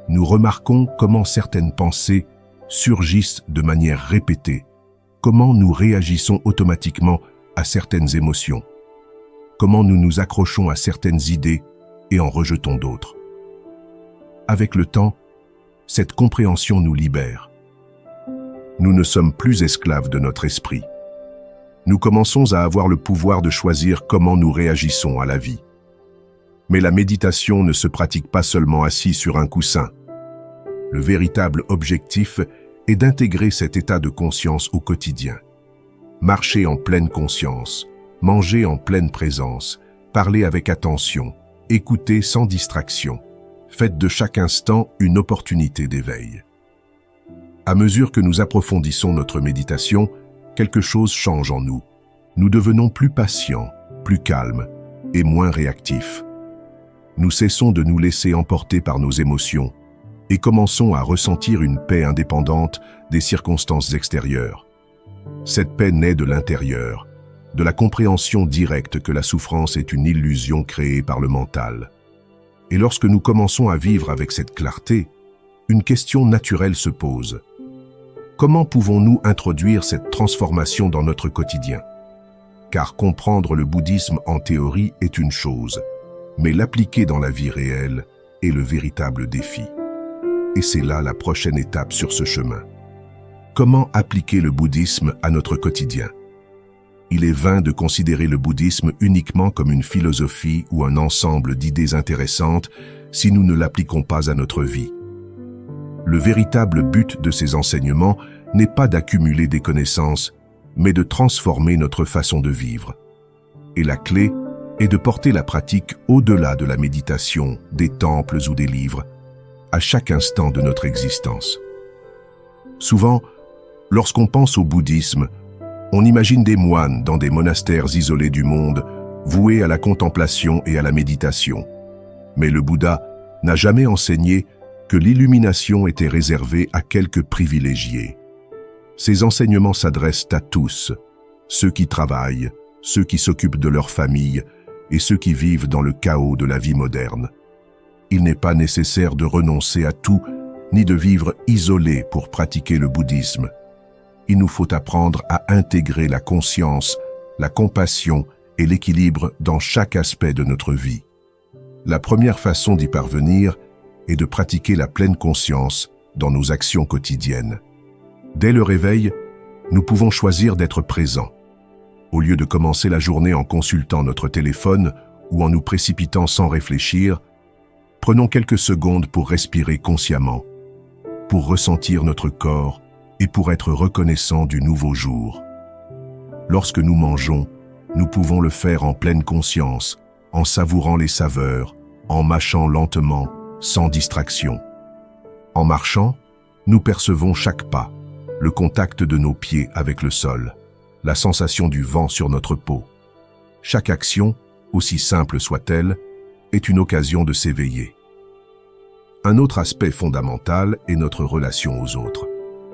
Nous remarquons comment certaines pensées surgissent de manière répétée, comment nous réagissons automatiquement à certaines émotions, comment nous nous accrochons à certaines idées et en rejetons d'autres. Avec le temps, cette compréhension nous libère. nous ne sommes plus esclaves de notre esprit. Nous commençons à avoir le pouvoir de choisir comment nous réagissons à la vie. Mais la méditation ne se pratique pas seulement assis sur un coussin. Le véritable objectif est d'intégrer cet état de conscience au quotidien. Marcher en pleine conscience, manger en pleine présence, parler avec attention, écouter sans distraction. Faites de chaque instant une opportunité d'éveil. À mesure que nous approfondissons notre méditation, quelque chose change en nous. Nous devenons plus patients, plus calmes et moins réactifs. Nous cessons de nous laisser emporter par nos émotions et commençons à ressentir une paix indépendante des circonstances extérieures. Cette paix naît de l'intérieur, de la compréhension directe que la souffrance est une illusion créée par le mental. Et lorsque nous commençons à vivre avec cette clarté, une question naturelle se pose. Comment pouvons-nous introduire cette transformation dans notre quotidien? Car comprendre le bouddhisme en théorie est une chose, mais l'appliquer dans la vie réelle est le véritable défi. Et c'est là la prochaine étape sur ce chemin. Comment appliquer le bouddhisme à notre quotidien? Il est vain de considérer le bouddhisme uniquement comme une philosophie ou un ensemble d'idées intéressantes si nous ne l'appliquons pas à notre vie. Le véritable but de ces enseignements n'est pas d'accumuler des connaissances, mais de transformer notre façon de vivre. Et la clé est de porter la pratique au-delà de la méditation, des temples ou des livres, à chaque instant de notre existence. Souvent, lorsqu'on pense au bouddhisme, on imagine des moines dans des monastères isolés du monde, voués à la contemplation et à la méditation. Mais le Bouddha n'a jamais enseigné que l'illumination était réservée à quelques privilégiés. Ces enseignements s'adressent à tous, ceux qui travaillent, ceux qui s'occupent de leur famille et ceux qui vivent dans le chaos de la vie moderne. Il n'est pas nécessaire de renoncer à tout, ni de vivre isolé pour pratiquer le bouddhisme. Il nous faut apprendre à intégrer la conscience, la compassion et l'équilibre dans chaque aspect de notre vie. La première façon d'y parvenir est de pratiquer la pleine conscience dans nos actions quotidiennes. Dès le réveil, nous pouvons choisir d'être présents. Au lieu de commencer la journée en consultant notre téléphone ou en nous précipitant sans réfléchir, prenons quelques secondes pour respirer consciemment, pour ressentir notre corps et pour être reconnaissants du nouveau jour. Lorsque nous mangeons, nous pouvons le faire en pleine conscience, en savourant les saveurs, en mâchant lentement, sans distraction. En marchant, nous percevons chaque pas, le contact de nos pieds avec le sol, la sensation du vent sur notre peau. Chaque action, aussi simple soit-elle, est une occasion de s'éveiller. Un autre aspect fondamental est notre relation aux autres.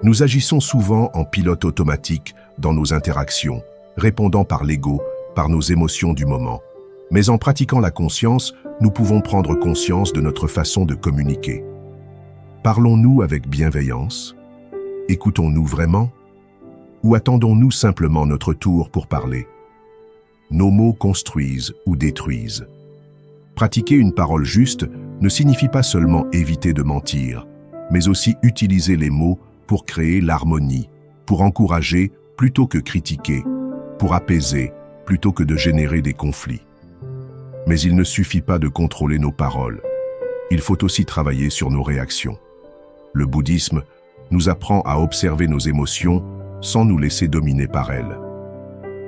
Nous agissons souvent en pilote automatique dans nos interactions, répondant par l'ego, par nos émotions du moment. Mais en pratiquant la conscience, nous pouvons prendre conscience de notre façon de communiquer. Parlons-nous avec bienveillance? Écoutons-nous vraiment? Ou attendons-nous simplement notre tour pour parler? Nos mots construisent ou détruisent. Pratiquer une parole juste ne signifie pas seulement éviter de mentir, mais aussi utiliser les mots pour créer l'harmonie, pour encourager plutôt que critiquer, pour apaiser plutôt que de générer des conflits. Mais il ne suffit pas de contrôler nos paroles. Il faut aussi travailler sur nos réactions. Le bouddhisme nous apprend à observer nos émotions sans nous laisser dominer par elles.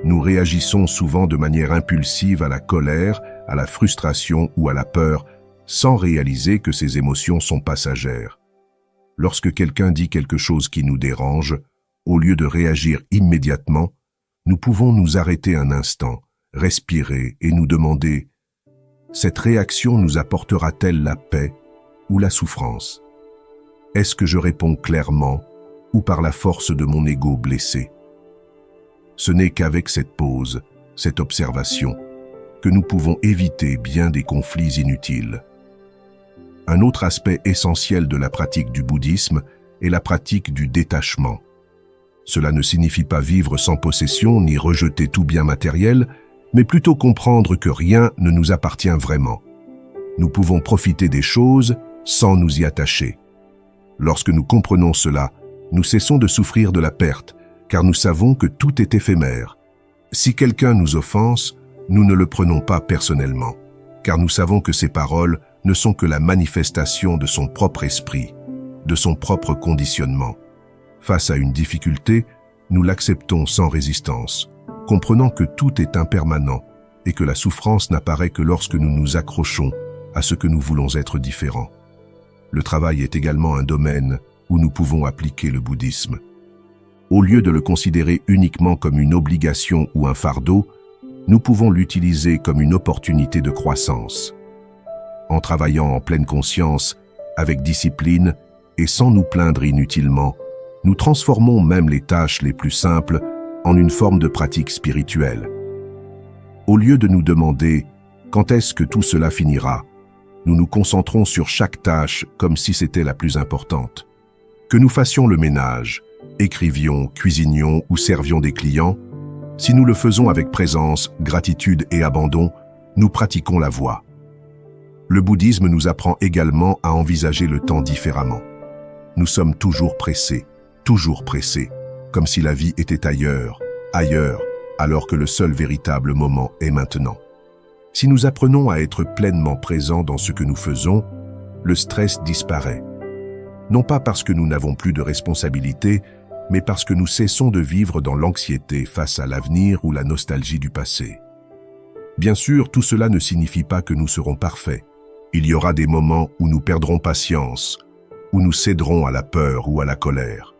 Nous réagissons souvent de manière impulsive à la colère, à la frustration ou à la peur, sans réaliser que ces émotions sont passagères. Lorsque quelqu'un dit quelque chose qui nous dérange, au lieu de réagir immédiatement, nous pouvons nous arrêter un instant, respirer et nous demander « Cette réaction nous apportera-t-elle la paix ou la souffrance? Est-ce que je réponds clairement ou par la force de mon ego blessé ?» Ce n'est qu'avec cette pause, cette observation, que nous pouvons éviter bien des conflits inutiles. Un autre aspect essentiel de la pratique du bouddhisme est la pratique du détachement. Cela ne signifie pas vivre sans possession ni rejeter tout bien matériel, mais plutôt comprendre que rien ne nous appartient vraiment. Nous pouvons profiter des choses sans nous y attacher. Lorsque nous comprenons cela, Nous cessons de souffrir de la perte, car nous savons que tout est éphémère. Si quelqu'un nous offense, nous ne le prenons pas personnellement, car nous savons que ses paroles ne sont que la manifestation de son propre esprit, de son propre conditionnement. Face à une difficulté, nous l'acceptons sans résistance, comprenant que tout est impermanent et que la souffrance n'apparaît que lorsque nous nous accrochons à ce que nous voulons être différents. Le travail est également un domaine où nous pouvons appliquer le bouddhisme. Au lieu de le considérer uniquement comme une obligation ou un fardeau, nous pouvons l'utiliser comme une opportunité de croissance. En travaillant en pleine conscience, avec discipline et sans nous plaindre inutilement, nous transformons même les tâches les plus simples en une forme de pratique spirituelle. Au lieu de nous demander « quand est-ce que tout cela finira ?», nous nous concentrons sur chaque tâche comme si c'était la plus importante. Que nous fassions le ménage, écrivions, cuisinions ou servions des clients, si nous le faisons avec présence, gratitude et abandon, nous pratiquons la voie. Le bouddhisme nous apprend également à envisager le temps différemment. Nous sommes toujours pressés, comme si la vie était ailleurs, alors que le seul véritable moment est maintenant. Si nous apprenons à être pleinement présents dans ce que nous faisons, le stress disparaît. Non pas parce que nous n'avons plus de responsabilité, mais parce que nous cessons de vivre dans l'anxiété face à l'avenir ou la nostalgie du passé. Bien sûr, tout cela ne signifie pas que nous serons parfaits. Il y aura des moments où nous perdrons patience, où nous céderons à la peur ou à la colère.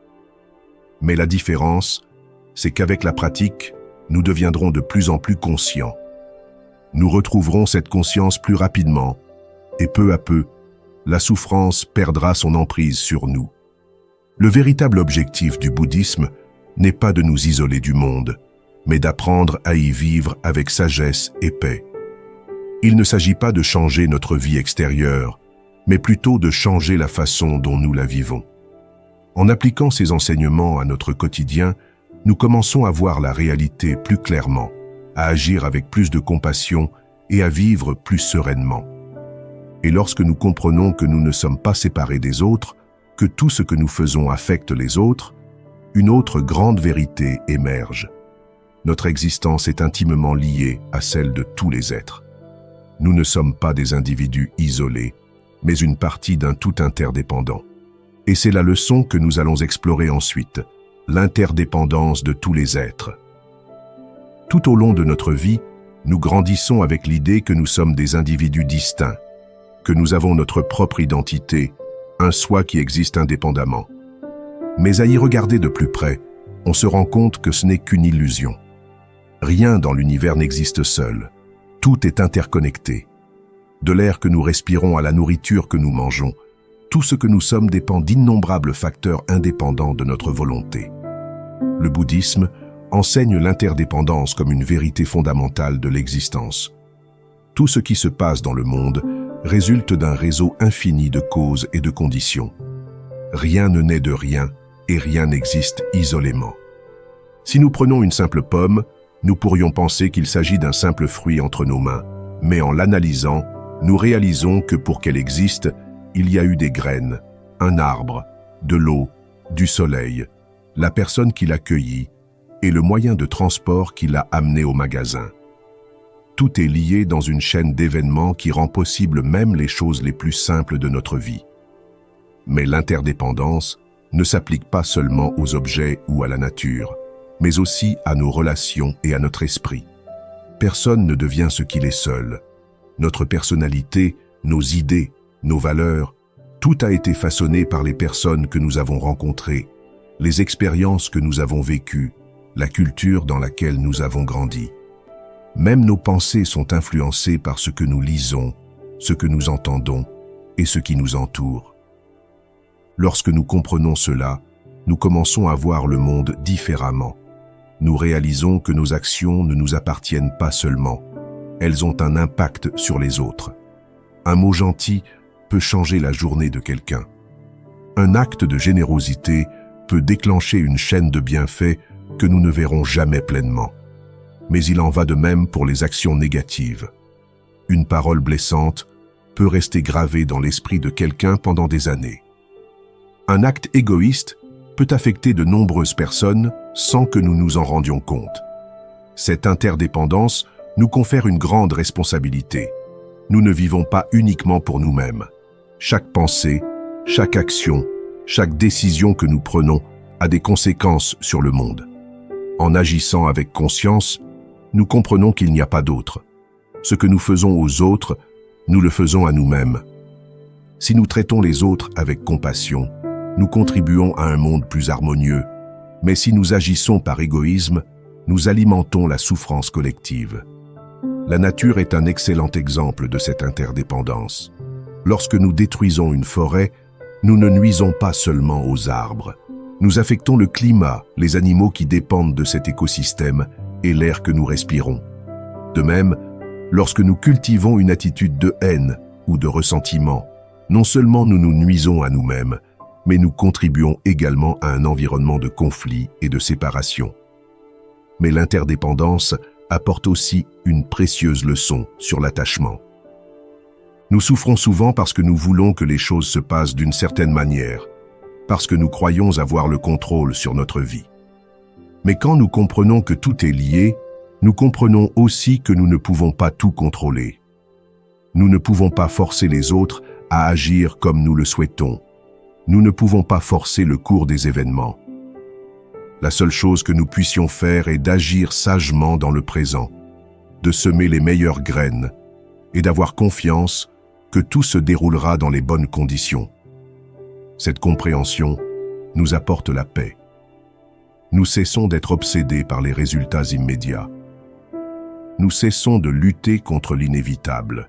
Mais la différence, c'est qu'avec la pratique, nous deviendrons de plus en plus conscients. Nous retrouverons cette conscience plus rapidement, et peu à peu, la souffrance perdra son emprise sur nous. Le véritable objectif du bouddhisme n'est pas de nous isoler du monde, mais d'apprendre à y vivre avec sagesse et paix. Il ne s'agit pas de changer notre vie extérieure, mais plutôt de changer la façon dont nous la vivons. En appliquant ces enseignements à notre quotidien, nous commençons à voir la réalité plus clairement, à agir avec plus de compassion et à vivre plus sereinement. Et lorsque nous comprenons que nous ne sommes pas séparés des autres, que tout ce que nous faisons affecte les autres, une autre grande vérité émerge. Notre existence est intimement liée à celle de tous les êtres. Nous ne sommes pas des individus isolés, mais une partie d'un tout interdépendant. Et c'est la leçon que nous allons explorer ensuite, l'interdépendance de tous les êtres. Tout au long de notre vie, nous grandissons avec l'idée que nous sommes des individus distincts, que nous avons notre propre identité, un soi qui existe indépendamment. Mais à y regarder de plus près, on se rend compte que ce n'est qu'une illusion. Rien dans l'univers n'existe seul. Tout est interconnecté. De l'air que nous respirons à la nourriture que nous mangeons, tout ce que nous sommes dépend d'innombrables facteurs indépendants de notre volonté. Le bouddhisme enseigne l'interdépendance comme une vérité fondamentale de l'existence. Tout ce qui se passe dans le monde résulte d'un réseau infini de causes et de conditions. Rien ne naît de rien et rien n'existe isolément. Si nous prenons une simple pomme, nous pourrions penser qu'il s'agit d'un simple fruit entre nos mains, mais en l'analysant, nous réalisons que pour qu'elle existe, il y a eu des graines, un arbre, de l'eau, du soleil, la personne qui l'a cueillie et le moyen de transport qui l'a amené au magasin. Tout est lié dans une chaîne d'événements qui rend possible même les choses les plus simples de notre vie. Mais l'interdépendance ne s'applique pas seulement aux objets ou à la nature, mais aussi à nos relations et à notre esprit. Personne ne devient ce qu'il est seul. Notre personnalité, nos idées, nos valeurs, tout a été façonné par les personnes que nous avons rencontrées, les expériences que nous avons vécues, la culture dans laquelle nous avons grandi. Même nos pensées sont influencées par ce que nous lisons, ce que nous entendons et ce qui nous entoure. Lorsque nous comprenons cela, nous commençons à voir le monde différemment. Nous réalisons que nos actions ne nous appartiennent pas seulement, elles ont un impact sur les autres. Un mot gentil peut changer la journée de quelqu'un. Un acte de générosité peut déclencher une chaîne de bienfaits que nous ne verrons jamais pleinement. Mais il en va de même pour les actions négatives. Une parole blessante peut rester gravée dans l'esprit de quelqu'un pendant des années. Un acte égoïste peut affecter de nombreuses personnes sans que nous nous en rendions compte. Cette interdépendance nous confère une grande responsabilité. Nous ne vivons pas uniquement pour nous-mêmes. Chaque pensée, chaque action, chaque décision que nous prenons a des conséquences sur le monde. En agissant avec conscience, nous comprenons qu'il n'y a pas d'autre. Ce que nous faisons aux autres, nous le faisons à nous-mêmes. Si nous traitons les autres avec compassion, nous contribuons à un monde plus harmonieux. Mais si nous agissons par égoïsme, nous alimentons la souffrance collective. La nature est un excellent exemple de cette interdépendance. Lorsque nous détruisons une forêt, nous ne nuisons pas seulement aux arbres. Nous affectons le climat, les animaux qui dépendent de cet écosystème et l'air que nous respirons. De même, lorsque nous cultivons une attitude de haine ou de ressentiment, non seulement nous nous nuisons à nous-mêmes, mais nous contribuons également à un environnement de conflit et de séparation. Mais l'interdépendance apporte aussi une précieuse leçon sur l'attachement. Nous souffrons souvent parce que nous voulons que les choses se passent d'une certaine manière, parce que nous croyons avoir le contrôle sur notre vie. Mais quand nous comprenons que tout est lié, nous comprenons aussi que nous ne pouvons pas tout contrôler. Nous ne pouvons pas forcer les autres à agir comme nous le souhaitons. Nous ne pouvons pas forcer le cours des événements. La seule chose que nous puissions faire est d'agir sagement dans le présent, de semer les meilleures graines et d'avoir confiance que tout se déroulera dans les bonnes conditions. Cette compréhension nous apporte la paix. Nous cessons d'être obsédés par les résultats immédiats. Nous cessons de lutter contre l'inévitable.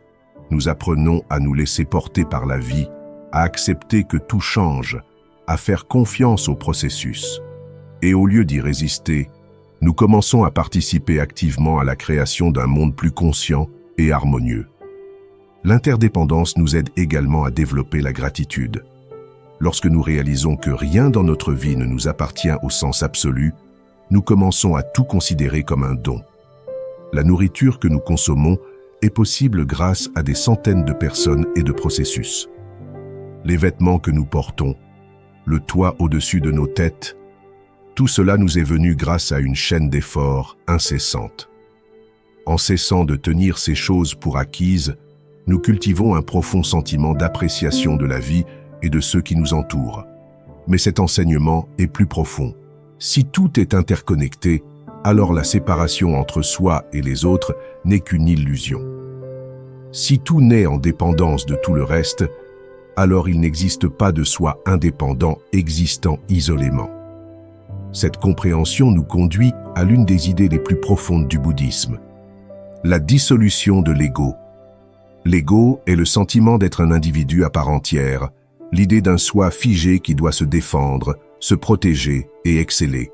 Nous apprenons à nous laisser porter par la vie, à accepter que tout change, à faire confiance au processus. Et au lieu d'y résister, nous commençons à participer activement à la création d'un monde plus conscient et harmonieux. L'interdépendance nous aide également à développer la gratitude. Lorsque nous réalisons que rien dans notre vie ne nous appartient au sens absolu, nous commençons à tout considérer comme un don. La nourriture que nous consommons est possible grâce à des centaines de personnes et de processus. Les vêtements que nous portons, le toit au-dessus de nos têtes, tout cela nous est venu grâce à une chaîne d'efforts incessante. En cessant de tenir ces choses pour acquises, nous cultivons un profond sentiment d'appréciation de la vie et de ceux qui nous entourent. Mais cet enseignement est plus profond. Si tout est interconnecté, alors la séparation entre soi et les autres n'est qu'une illusion. Si tout naît en dépendance de tout le reste, alors il n'existe pas de soi indépendant existant isolément. Cette compréhension nous conduit à l'une des idées les plus profondes du bouddhisme, la dissolution de l'ego. L'ego est le sentiment d'être un individu à part entière, l'idée d'un soi figé qui doit se défendre, se protéger et exceller.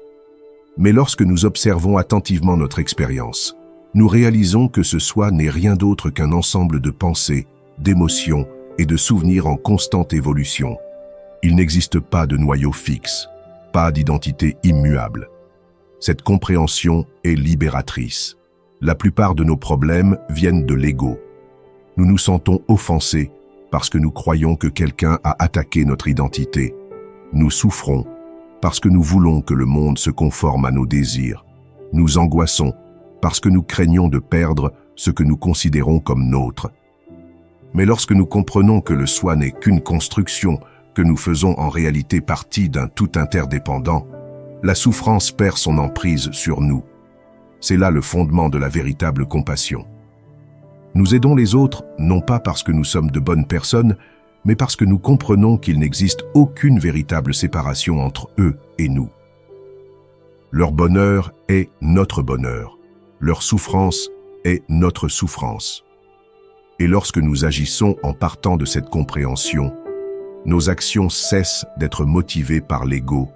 Mais lorsque nous observons attentivement notre expérience, nous réalisons que ce soi n'est rien d'autre qu'un ensemble de pensées, d'émotions et de souvenirs en constante évolution. Il n'existe pas de noyau fixe, pas d'identité immuable. Cette compréhension est libératrice. La plupart de nos problèmes viennent de l'ego. Nous nous sentons offensés parce que nous croyons que quelqu'un a attaqué notre identité. Nous souffrons parce que nous voulons que le monde se conforme à nos désirs. Nous angoissons parce que nous craignons de perdre ce que nous considérons comme nôtre. Mais lorsque nous comprenons que le soi n'est qu'une construction, que nous faisons en réalité partie d'un tout interdépendant, la souffrance perd son emprise sur nous. C'est là le fondement de la véritable compassion. Nous aidons les autres, non pas parce que nous sommes de bonnes personnes, mais parce que nous comprenons qu'il n'existe aucune véritable séparation entre eux et nous. Leur bonheur est notre bonheur. Leur souffrance est notre souffrance. Et lorsque nous agissons en partant de cette compréhension, nos actions cessent d'être motivées par l'ego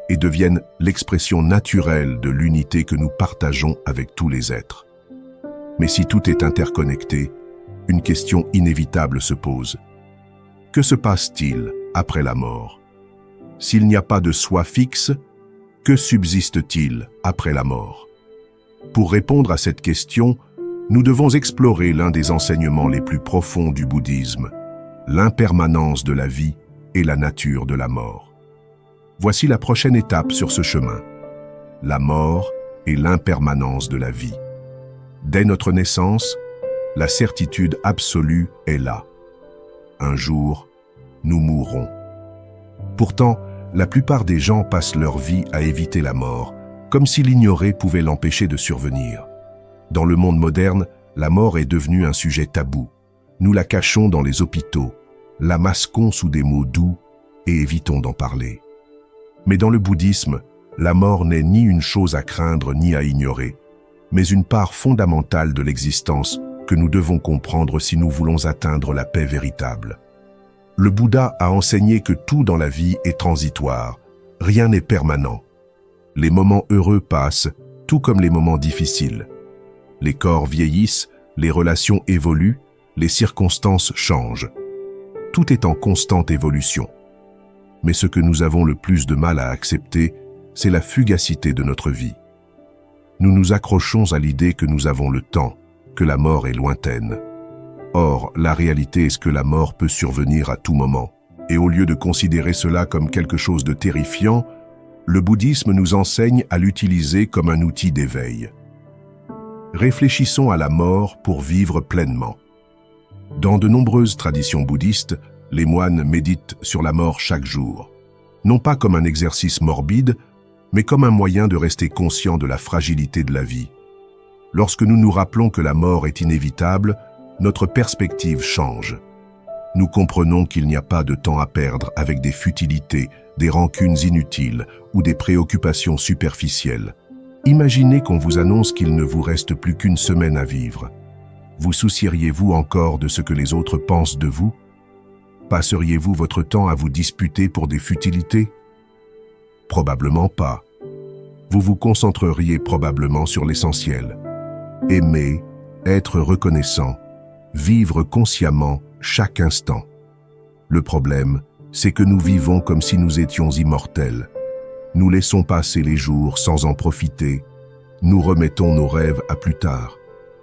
et deviennent l'expression naturelle de l'unité que nous partageons avec tous les êtres. Mais si tout est interconnecté, une question inévitable se pose. Que se passe-t-il après la mort? S'il n'y a pas de soi fixe, que subsiste-t-il après la mort? Pour répondre à cette question, nous devons explorer l'un des enseignements les plus profonds du bouddhisme, l'impermanence de la vie et la nature de la mort. Voici la prochaine étape sur ce chemin. La mort et l'impermanence de la vie. Dès notre naissance, la certitude absolue est là. Un jour, nous mourrons. Pourtant, la plupart des gens passent leur vie à éviter la mort, comme si l'ignorer pouvait l'empêcher de survenir. Dans le monde moderne, la mort est devenue un sujet tabou. Nous la cachons dans les hôpitaux, la masquons sous des mots doux et évitons d'en parler. Mais dans le bouddhisme, la mort n'est ni une chose à craindre ni à ignorer, mais une part fondamentale de l'existence que nous devons comprendre si nous voulons atteindre la paix véritable. Le Bouddha a enseigné que tout dans la vie est transitoire, rien n'est permanent. Les moments heureux passent, tout comme les moments difficiles. Les corps vieillissent, les relations évoluent, les circonstances changent. Tout est en constante évolution. Mais ce que nous avons le plus de mal à accepter, c'est la fugacité de notre vie. Nous nous accrochons à l'idée que nous avons le temps, que la mort est lointaine. Or, la réalité est que la mort peut survenir à tout moment. Et au lieu de considérer cela comme quelque chose de terrifiant, le bouddhisme nous enseigne à l'utiliser comme un outil d'éveil. Réfléchissons à la mort pour vivre pleinement. Dans de nombreuses traditions bouddhistes, les moines méditent sur la mort chaque jour. Non pas comme un exercice morbide, mais comme un moyen de rester conscient de la fragilité de la vie. Lorsque nous nous rappelons que la mort est inévitable, notre perspective change. Nous comprenons qu'il n'y a pas de temps à perdre avec des futilités, des rancunes inutiles ou des préoccupations superficielles. Imaginez qu'on vous annonce qu'il ne vous reste plus qu'une semaine à vivre. Vous soucieriez-vous encore de ce que les autres pensent de vous? Passeriez-vous votre temps à vous disputer pour des futilités? Probablement pas. Vous vous concentreriez probablement sur l'essentiel. Aimer, être reconnaissant, vivre consciemment chaque instant. Le problème, c'est que nous vivons comme si nous étions immortels. Nous laissons passer les jours sans en profiter. Nous remettons nos rêves à plus tard.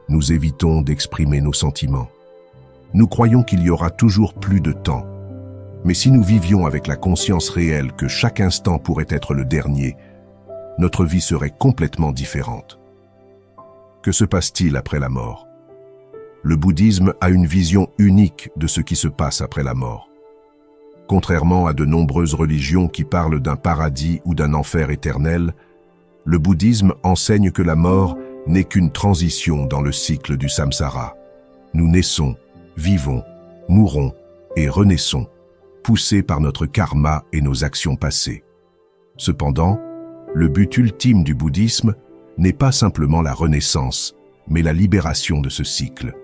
Nous évitons d'exprimer nos sentiments. Nous croyons qu'il y aura toujours plus de temps. Mais si nous vivions avec la conscience réelle que chaque instant pourrait être le dernier, notre vie serait complètement différente. Que se passe-t-il après la mort? Le bouddhisme a une vision unique de ce qui se passe après la mort. Contrairement à de nombreuses religions qui parlent d'un paradis ou d'un enfer éternel, le bouddhisme enseigne que la mort n'est qu'une transition dans le cycle du samsara. Nous naissons, vivons, mourons et renaissons, poussés par notre karma et nos actions passées. Cependant, le but ultime du bouddhisme n'est pas simplement la renaissance, mais la libération de ce cycle.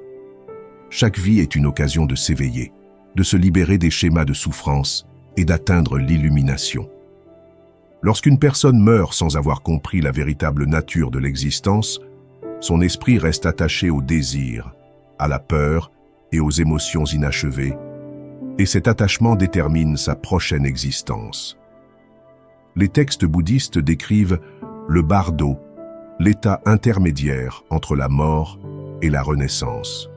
Chaque vie est une occasion de s'éveiller, de se libérer des schémas de souffrance et d'atteindre l'illumination. Lorsqu'une personne meurt sans avoir compris la véritable nature de l'existence, son esprit reste attaché au désir, à la peur et aux émotions inachevées, et cet attachement détermine sa prochaine existence. Les textes bouddhistes décrivent le bardo, l'état intermédiaire entre la mort et la renaissance.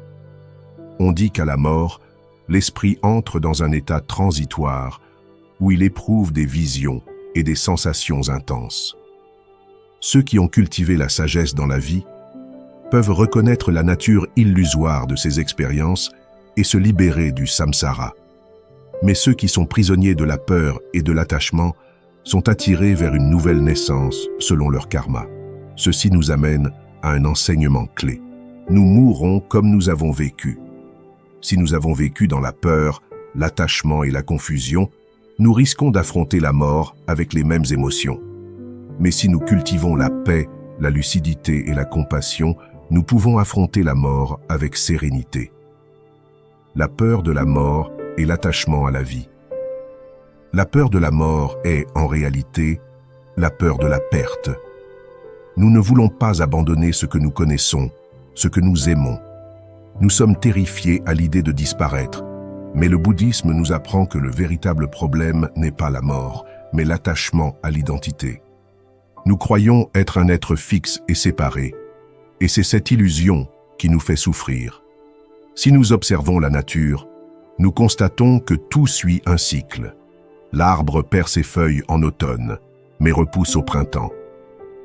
On dit qu'à la mort, l'esprit entre dans un état transitoire où il éprouve des visions et des sensations intenses. Ceux qui ont cultivé la sagesse dans la vie peuvent reconnaître la nature illusoire de ces expériences et se libérer du samsara. Mais ceux qui sont prisonniers de la peur et de l'attachement sont attirés vers une nouvelle naissance selon leur karma. Ceci nous amène à un enseignement clé. Nous mourrons comme nous avons vécu. Si nous avons vécu dans la peur, l'attachement et la confusion, nous risquons d'affronter la mort avec les mêmes émotions. Mais si nous cultivons la paix, la lucidité et la compassion, nous pouvons affronter la mort avec sérénité. La peur de la mort et l'attachement à la vie. La peur de la mort est, en réalité, la peur de la perte. Nous ne voulons pas abandonner ce que nous connaissons, ce que nous aimons. Nous sommes terrifiés à l'idée de disparaître, mais le bouddhisme nous apprend que le véritable problème n'est pas la mort, mais l'attachement à l'identité. Nous croyons être un être fixe et séparé, et c'est cette illusion qui nous fait souffrir. Si nous observons la nature, nous constatons que tout suit un cycle. L'arbre perd ses feuilles en automne, mais repousse au printemps.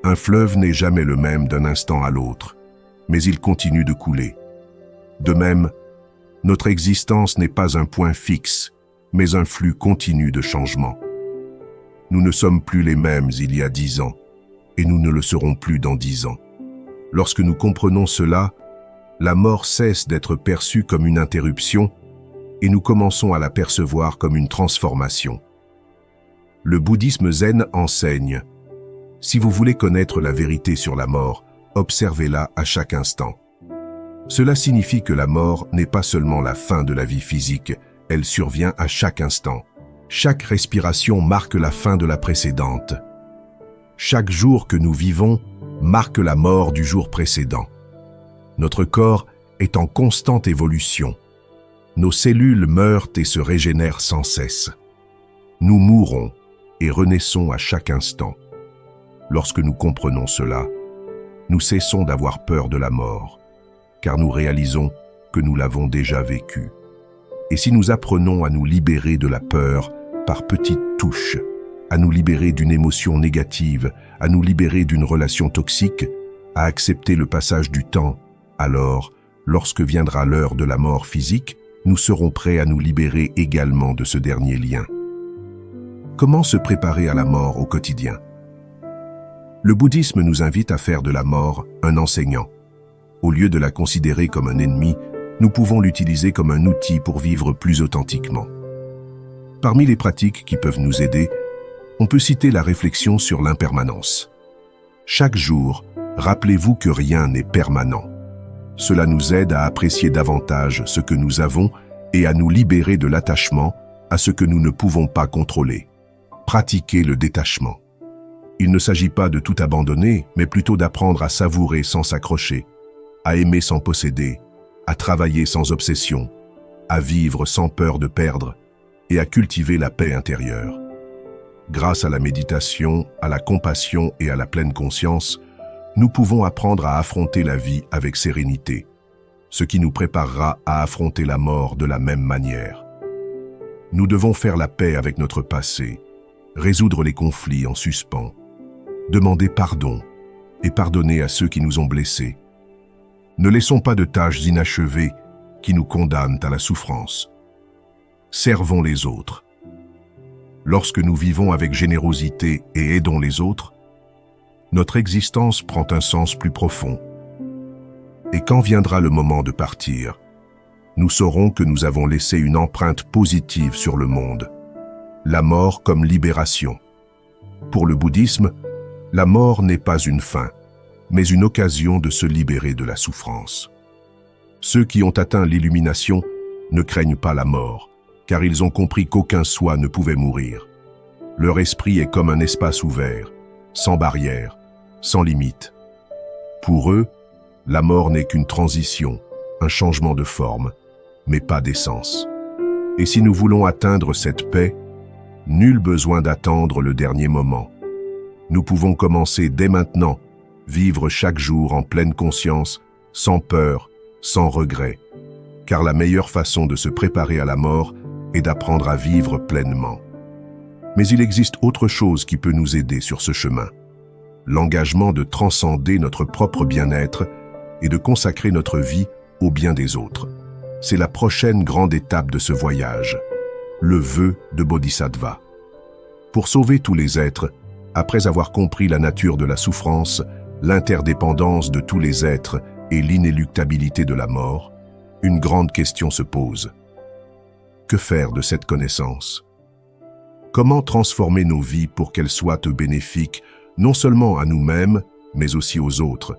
Un fleuve n'est jamais le même d'un instant à l'autre, mais il continue de couler. De même, notre existence n'est pas un point fixe, mais un flux continu de changements. Nous ne sommes plus les mêmes il y a 10 ans, et nous ne le serons plus dans 10 ans. Lorsque nous comprenons cela, la mort cesse d'être perçue comme une interruption, et nous commençons à la percevoir comme une transformation. Le bouddhisme zen enseigne: si vous voulez connaître la vérité sur la mort, observez-la à chaque instant. Cela signifie que la mort n'est pas seulement la fin de la vie physique, elle survient à chaque instant. Chaque respiration marque la fin de la précédente. Chaque jour que nous vivons marque la mort du jour précédent. Notre corps est en constante évolution. Nos cellules meurent et se régénèrent sans cesse. Nous mourons et renaissons à chaque instant. Lorsque nous comprenons cela, nous cessons d'avoir peur de la mort, car nous réalisons que nous l'avons déjà vécue. Et si nous apprenons à nous libérer de la peur par petites touches, à nous libérer d'une émotion négative, à nous libérer d'une relation toxique, à accepter le passage du temps, alors, lorsque viendra l'heure de la mort physique, nous serons prêts à nous libérer également de ce dernier lien. Comment se préparer à la mort au quotidien? Le bouddhisme nous invite à faire de la mort un enseignant. Au lieu de la considérer comme un ennemi, nous pouvons l'utiliser comme un outil pour vivre plus authentiquement. Parmi les pratiques qui peuvent nous aider, on peut citer la réflexion sur l'impermanence. Chaque jour, rappelez-vous que rien n'est permanent. Cela nous aide à apprécier davantage ce que nous avons et à nous libérer de l'attachement à ce que nous ne pouvons pas contrôler. Pratiquez le détachement. Il ne s'agit pas de tout abandonner, mais plutôt d'apprendre à savourer sans s'accrocher, à aimer sans posséder, à travailler sans obsession, à vivre sans peur de perdre et à cultiver la paix intérieure. Grâce à la méditation, à la compassion et à la pleine conscience, nous pouvons apprendre à affronter la vie avec sérénité, ce qui nous préparera à affronter la mort de la même manière. Nous devons faire la paix avec notre passé, résoudre les conflits en suspens, demander pardon et pardonner à ceux qui nous ont blessés. Ne laissons pas de tâches inachevées qui nous condamnent à la souffrance. Servons les autres. Lorsque nous vivons avec générosité et aidons les autres, notre existence prend un sens plus profond. Et quand viendra le moment de partir, nous saurons que nous avons laissé une empreinte positive sur le monde. La mort comme libération. Pour le bouddhisme, la mort n'est pas une fin, mais une occasion de se libérer de la souffrance. Ceux qui ont atteint l'illumination ne craignent pas la mort, car ils ont compris qu'aucun soi ne pouvait mourir. Leur esprit est comme un espace ouvert, sans barrière, sans limite. Pour eux, la mort n'est qu'une transition, un changement de forme, mais pas d'essence. Et si nous voulons atteindre cette paix, nul besoin d'attendre le dernier moment. Nous pouvons commencer dès maintenant, vivre chaque jour en pleine conscience, sans peur, sans regret. Car la meilleure façon de se préparer à la mort est d'apprendre à vivre pleinement. Mais il existe autre chose qui peut nous aider sur ce chemin. L'engagement de transcender notre propre bien-être et de consacrer notre vie au bien des autres. C'est la prochaine grande étape de ce voyage, le vœu de Bodhisattva. Pour sauver tous les êtres, après avoir compris la nature de la souffrance, l'interdépendance de tous les êtres et l'inéluctabilité de la mort, une grande question se pose. Que faire de cette connaissance? Comment transformer nos vies pour qu'elles soient bénéfiques, non seulement à nous-mêmes, mais aussi aux autres?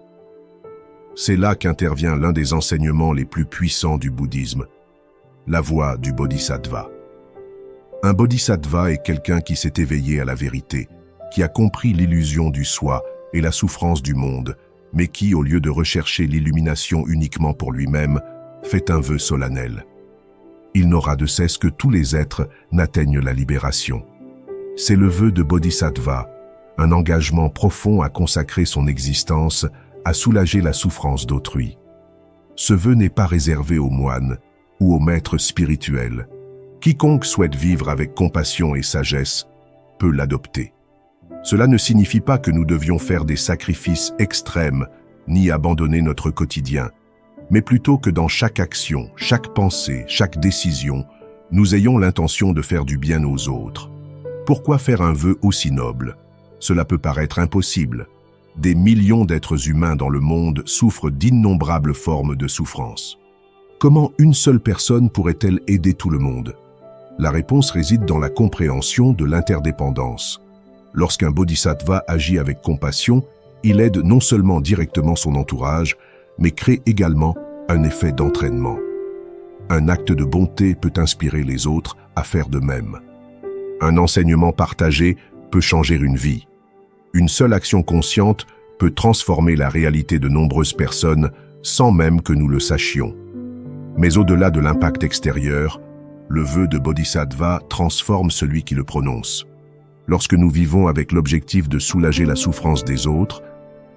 C'est là qu'intervient l'un des enseignements les plus puissants du bouddhisme, la voie du bodhisattva. Un bodhisattva est quelqu'un qui s'est éveillé à la vérité, qui a compris l'illusion du soi et la souffrance du monde, mais qui, au lieu de rechercher l'illumination uniquement pour lui-même, fait un vœu solennel. Il n'aura de cesse que tous les êtres n'atteignent la libération. C'est le vœu de Bodhisattva, un engagement profond à consacrer son existence, à soulager la souffrance d'autrui. Ce vœu n'est pas réservé aux moines ou aux maîtres spirituels. Quiconque souhaite vivre avec compassion et sagesse peut l'adopter. Cela ne signifie pas que nous devions faire des sacrifices extrêmes ni abandonner notre quotidien, mais plutôt que dans chaque action, chaque pensée, chaque décision, nous ayons l'intention de faire du bien aux autres. Pourquoi faire un vœu aussi noble? Cela peut paraître impossible. Des millions d'êtres humains dans le monde souffrent d'innombrables formes de souffrance. Comment une seule personne pourrait-elle aider tout le monde? La réponse réside dans la compréhension de l'interdépendance. Lorsqu'un bodhisattva agit avec compassion, il aide non seulement directement son entourage, mais crée également un effet d'entraînement. Un acte de bonté peut inspirer les autres à faire de même. Un enseignement partagé peut changer une vie. Une seule action consciente peut transformer la réalité de nombreuses personnes sans même que nous le sachions. Mais au-delà de l'impact extérieur, le vœu de bodhisattva transforme celui qui le prononce. Lorsque nous vivons avec l'objectif de soulager la souffrance des autres,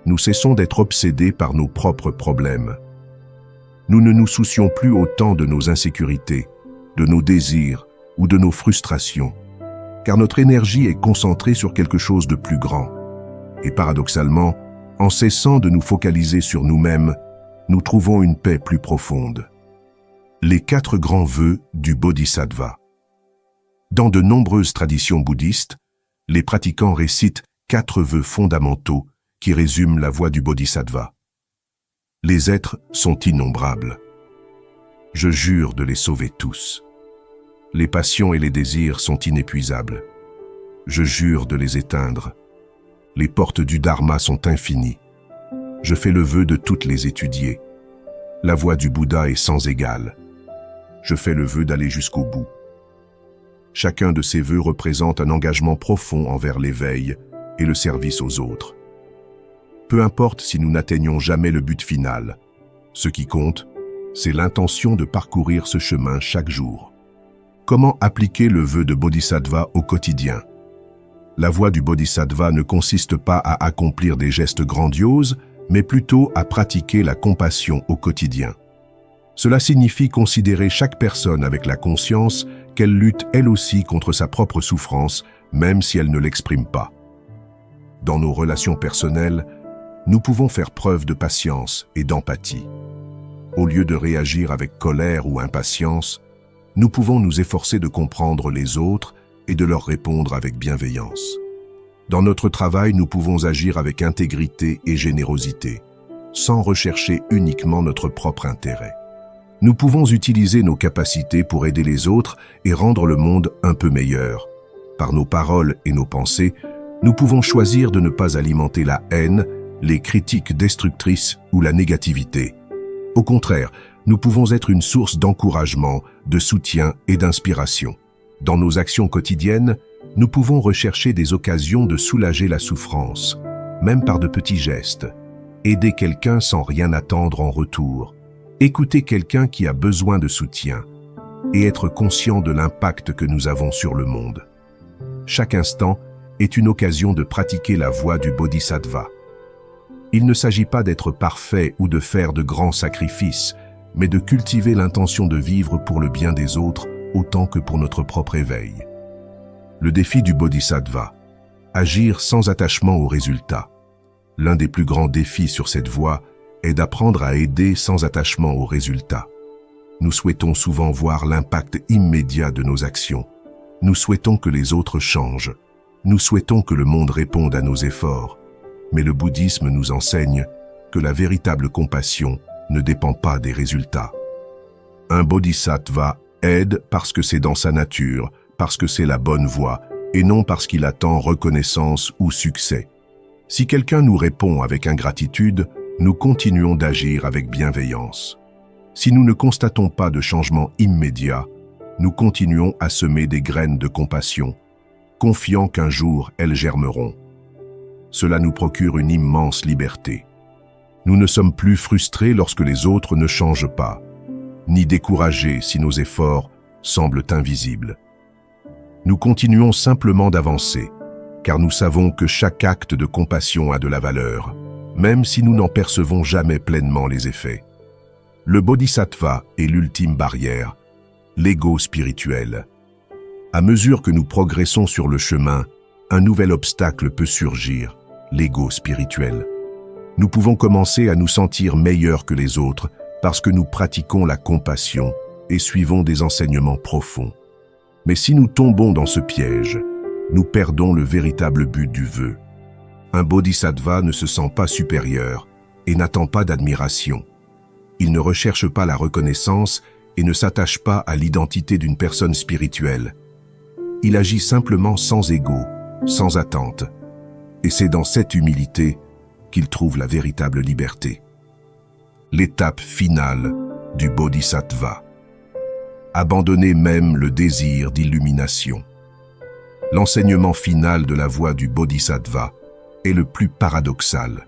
nous cessons d'être obsédés par nos propres problèmes. Nous ne nous soucions plus autant de nos insécurités, de nos désirs ou de nos frustrations, car notre énergie est concentrée sur quelque chose de plus grand. Et paradoxalement, en cessant de nous focaliser sur nous-mêmes, nous trouvons une paix plus profonde. Les 4 grands vœux du Bodhisattva. Dans de nombreuses traditions bouddhistes, les pratiquants récitent 4 vœux fondamentaux qui résument la voie du Bodhisattva. Les êtres sont innombrables. Je jure de les sauver tous. Les passions et les désirs sont inépuisables. Je jure de les éteindre. Les portes du Dharma sont infinies. Je fais le vœu de toutes les étudier. La voie du Bouddha est sans égale. Je fais le vœu d'aller jusqu'au bout. Chacun de ces vœux représente un engagement profond envers l'éveil et le service aux autres. Peu importe si nous n'atteignons jamais le but final, ce qui compte, c'est l'intention de parcourir ce chemin chaque jour. Comment appliquer le vœu de Bodhisattva au quotidien? La voie du Bodhisattva ne consiste pas à accomplir des gestes grandioses, mais plutôt à pratiquer la compassion au quotidien. Cela signifie considérer chaque personne avec la conscience qu'elle lutte elle aussi contre sa propre souffrance, même si elle ne l'exprime pas. Dans nos relations personnelles, nous pouvons faire preuve de patience et d'empathie. Au lieu de réagir avec colère ou impatience, nous pouvons nous efforcer de comprendre les autres et de leur répondre avec bienveillance. Dans notre travail, nous pouvons agir avec intégrité et générosité, sans rechercher uniquement notre propre intérêt. Nous pouvons utiliser nos capacités pour aider les autres et rendre le monde un peu meilleur. Par nos paroles et nos pensées, nous pouvons choisir de ne pas alimenter la haine, les critiques destructrices ou la négativité. Au contraire, nous pouvons être une source d'encouragement, de soutien et d'inspiration. Dans nos actions quotidiennes, nous pouvons rechercher des occasions de soulager la souffrance, même par de petits gestes. Aider quelqu'un sans rien attendre en retour. Écouter quelqu'un qui a besoin de soutien. Et être conscient de l'impact que nous avons sur le monde. Chaque instant est une occasion de pratiquer la voie du Bodhisattva. Il ne s'agit pas d'être parfait ou de faire de grands sacrifices, mais de cultiver l'intention de vivre pour le bien des autres autant que pour notre propre éveil. Le défi du Bodhisattva, agir sans attachement aux résultats. L'un des plus grands défis sur cette voie est d'apprendre à aider sans attachement aux résultats. Nous souhaitons souvent voir l'impact immédiat de nos actions. Nous souhaitons que les autres changent. Nous souhaitons que le monde réponde à nos efforts. Mais le bouddhisme nous enseigne que la véritable compassion ne dépend pas des résultats. Un bodhisattva aide parce que c'est dans sa nature, parce que c'est la bonne voie, et non parce qu'il attend reconnaissance ou succès. Si quelqu'un nous répond avec ingratitude, nous continuons d'agir avec bienveillance. Si nous ne constatons pas de changement immédiat, nous continuons à semer des graines de compassion, confiant qu'un jour elles germeront. Cela nous procure une immense liberté. Nous ne sommes plus frustrés lorsque les autres ne changent pas, ni découragés si nos efforts semblent invisibles. Nous continuons simplement d'avancer, car nous savons que chaque acte de compassion a de la valeur, même si nous n'en percevons jamais pleinement les effets. Le bodhisattva est l'ultime barrière. L'ego spirituel. À mesure que nous progressons sur le chemin, un nouvel obstacle peut surgir, l'ego spirituel. Nous pouvons commencer à nous sentir meilleurs que les autres parce que nous pratiquons la compassion et suivons des enseignements profonds. Mais si nous tombons dans ce piège, nous perdons le véritable but du vœu. Un bodhisattva ne se sent pas supérieur et n'attend pas d'admiration. Il ne recherche pas la reconnaissance et ne s'attache pas à l'identité d'une personne spirituelle. Il agit simplement sans ego, sans attente. Et c'est dans cette humilité qu'il trouve la véritable liberté. L'étape finale du bodhisattva. Abandonner même le désir d'illumination. L'enseignement final de la voie du bodhisattva est le plus paradoxal.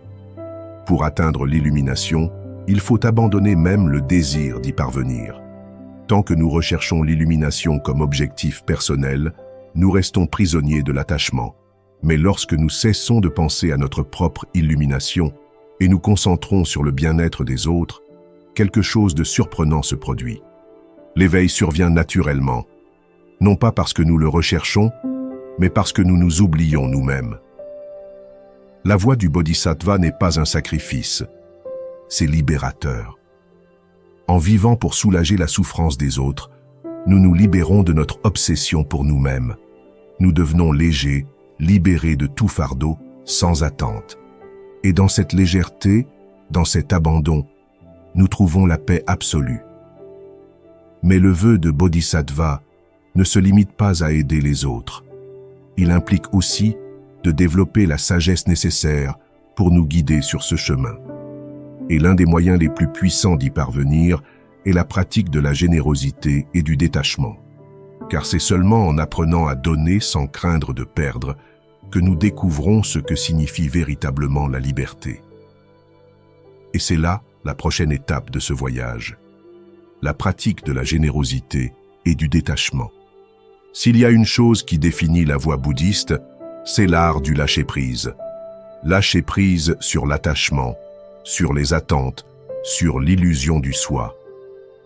Pour atteindre l'illumination, il faut abandonner même le désir d'y parvenir. Tant que nous recherchons l'illumination comme objectif personnel, nous restons prisonniers de l'attachement. Mais lorsque nous cessons de penser à notre propre illumination et nous concentrons sur le bien-être des autres, quelque chose de surprenant se produit. L'éveil survient naturellement, non pas parce que nous le recherchons, mais parce que nous nous oublions nous-mêmes. La voie du bodhisattva n'est pas un sacrifice, c'est libérateur. En vivant pour soulager la souffrance des autres, nous nous libérons de notre obsession pour nous-mêmes. Nous devenons légers, libérés de tout fardeau, sans attente. Et dans cette légèreté, dans cet abandon, nous trouvons la paix absolue. Mais le vœu de bodhisattva ne se limite pas à aider les autres. Il implique aussi de développer la sagesse nécessaire pour nous guider sur ce chemin. Et l'un des moyens les plus puissants d'y parvenir est la pratique de la générosité et du détachement. Car c'est seulement en apprenant à donner sans craindre de perdre que nous découvrons ce que signifie véritablement la liberté. Et c'est là la prochaine étape de ce voyage, la pratique de la générosité et du détachement. S'il y a une chose qui définit la voie bouddhiste, c'est l'art du lâcher-prise. Lâcher prise sur l'attachement, sur les attentes, sur l'illusion du soi.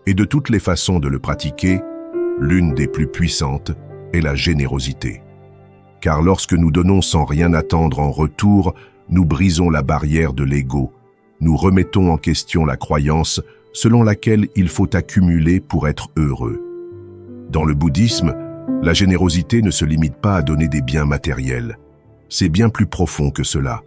Et de toutes les façons de le pratiquer, l'une des plus puissantes est la générosité. Car lorsque nous donnons sans rien attendre en retour, nous brisons la barrière de l'ego, nous remettons en question la croyance selon laquelle il faut accumuler pour être heureux. Dans le bouddhisme, la générosité ne se limite pas à donner des biens matériels. C'est bien plus profond que cela.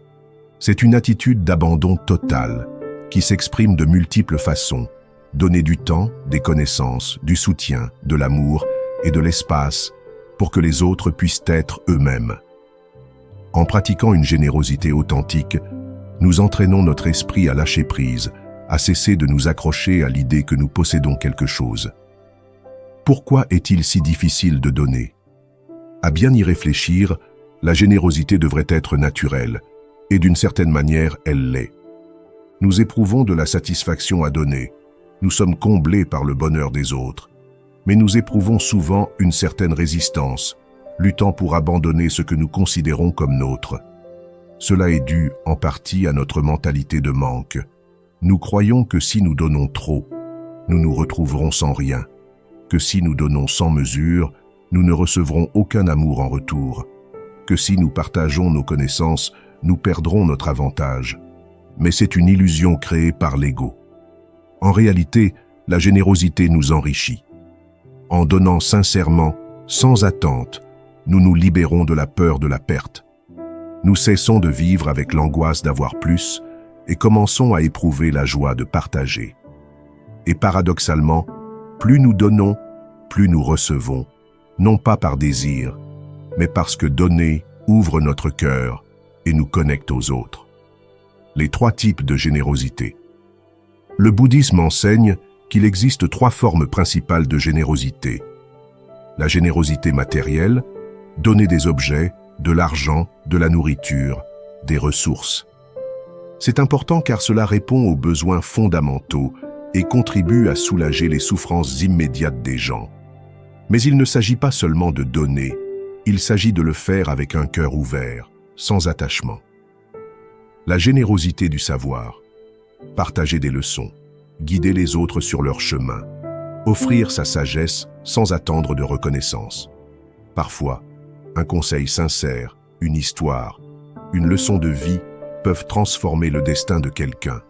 C'est une attitude d'abandon total qui s'exprime de multiples façons. Donner du temps, des connaissances, du soutien, de l'amour et de l'espace pour que les autres puissent être eux-mêmes. En pratiquant une générosité authentique, nous entraînons notre esprit à lâcher prise, à cesser de nous accrocher à l'idée que nous possédons quelque chose. Pourquoi est-il si difficile de donner? À bien y réfléchir, la générosité devrait être naturelle, et d'une certaine manière, elle l'est. Nous éprouvons de la satisfaction à donner, nous sommes comblés par le bonheur des autres, mais nous éprouvons souvent une certaine résistance, luttant pour abandonner ce que nous considérons comme nôtre. Cela est dû en partie à notre mentalité de manque. Nous croyons que si nous donnons trop, nous nous retrouverons sans rien, que si nous donnons sans mesure, nous ne recevrons aucun amour en retour, que si nous partageons nos connaissances, nous perdrons notre avantage. Mais c'est une illusion créée par l'ego. En réalité, la générosité nous enrichit. En donnant sincèrement, sans attente, nous nous libérons de la peur de la perte. Nous cessons de vivre avec l'angoisse d'avoir plus et commençons à éprouver la joie de partager. Et paradoxalement, plus nous donnons, plus nous recevons, non pas par désir, mais parce que donner ouvre notre cœur et nous connecte aux autres. Les 3 types de générosité. Le bouddhisme enseigne qu'il existe 3 formes principales de générosité. La générosité matérielle, donner des objets, de l'argent, de la nourriture, des ressources. C'est important car cela répond aux besoins fondamentaux et contribue à soulager les souffrances immédiates des gens. Mais il ne s'agit pas seulement de donner, il s'agit de le faire avec un cœur ouvert, sans attachement. La générosité du savoir, partager des leçons, guider les autres sur leur chemin. Offrir sa sagesse sans attendre de reconnaissance. Parfois, un conseil sincère, une histoire, une leçon de vie peuvent transformer le destin de quelqu'un.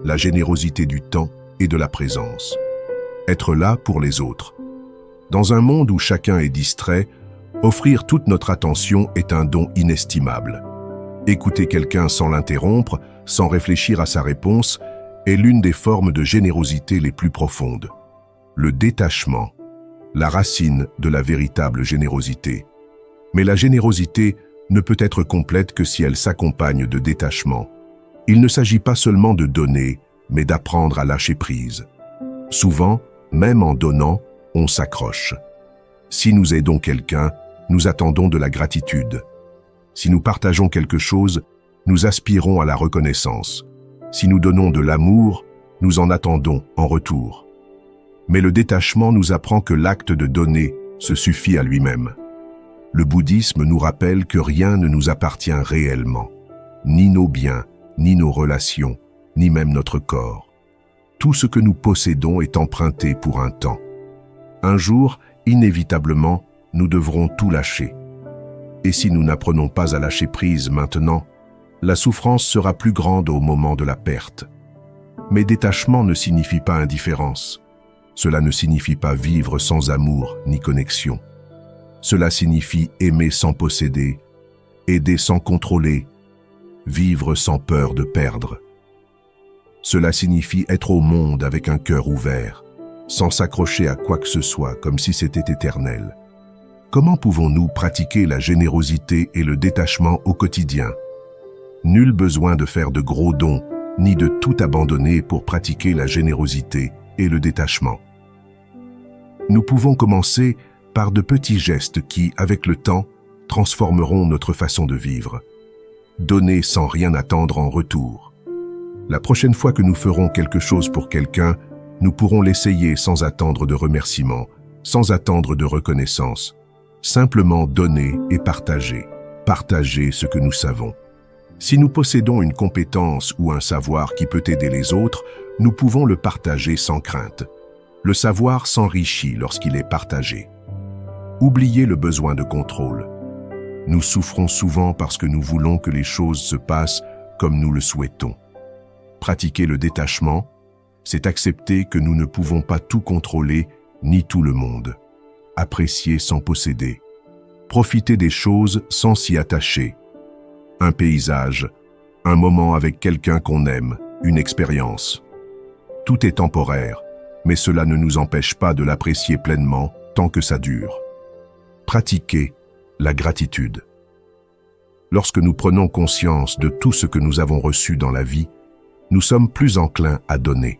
La générosité du temps et de la présence. Être là pour les autres. Dans un monde où chacun est distrait, offrir toute notre attention est un don inestimable. Écouter quelqu'un sans l'interrompre, sans réfléchir à sa réponse, est l'une des formes de générosité les plus profondes. Le détachement, la racine de la véritable générosité. Mais la générosité ne peut être complète que si elle s'accompagne de détachement. Il ne s'agit pas seulement de donner, mais d'apprendre à lâcher prise. Souvent, même en donnant, on s'accroche. Si nous aidons quelqu'un, nous attendons de la gratitude. Si nous partageons quelque chose, nous aspirons à la reconnaissance. Si nous donnons de l'amour, nous en attendons en retour. Mais le détachement nous apprend que l'acte de donner se suffit à lui-même. Le bouddhisme nous rappelle que rien ne nous appartient réellement, ni nos biens, ni nos relations, ni même notre corps. Tout ce que nous possédons est emprunté pour un temps. Un jour, inévitablement, nous devrons tout lâcher. Et si nous n'apprenons pas à lâcher prise maintenant, la souffrance sera plus grande au moment de la perte. Mais détachement ne signifie pas indifférence. Cela ne signifie pas vivre sans amour ni connexion. Cela signifie aimer sans posséder, aider sans contrôler, vivre sans peur de perdre. Cela signifie être au monde avec un cœur ouvert, sans s'accrocher à quoi que ce soit comme si c'était éternel. Comment pouvons-nous pratiquer la générosité et le détachement au quotidien? Nul besoin de faire de gros dons, ni de tout abandonner pour pratiquer la générosité et le détachement. Nous pouvons commencer par de petits gestes qui, avec le temps, transformeront notre façon de vivre. Donner sans rien attendre en retour. La prochaine fois que nous ferons quelque chose pour quelqu'un, nous pourrons l'essayer sans attendre de remerciements, sans attendre de reconnaissance. Simplement donner et partager. Partager ce que nous savons. Si nous possédons une compétence ou un savoir qui peut aider les autres, nous pouvons le partager sans crainte. Le savoir s'enrichit lorsqu'il est partagé. Oubliez le besoin de contrôle. Nous souffrons souvent parce que nous voulons que les choses se passent comme nous le souhaitons. Pratiquer le détachement, c'est accepter que nous ne pouvons pas tout contrôler, ni tout le monde. Apprécier sans posséder. Profiter des choses sans s'y attacher. Un paysage, un moment avec quelqu'un qu'on aime, une expérience. Tout est temporaire, mais cela ne nous empêche pas de l'apprécier pleinement tant que ça dure. Pratiquer la gratitude. Lorsque nous prenons conscience de tout ce que nous avons reçu dans la vie, nous sommes plus enclins à donner.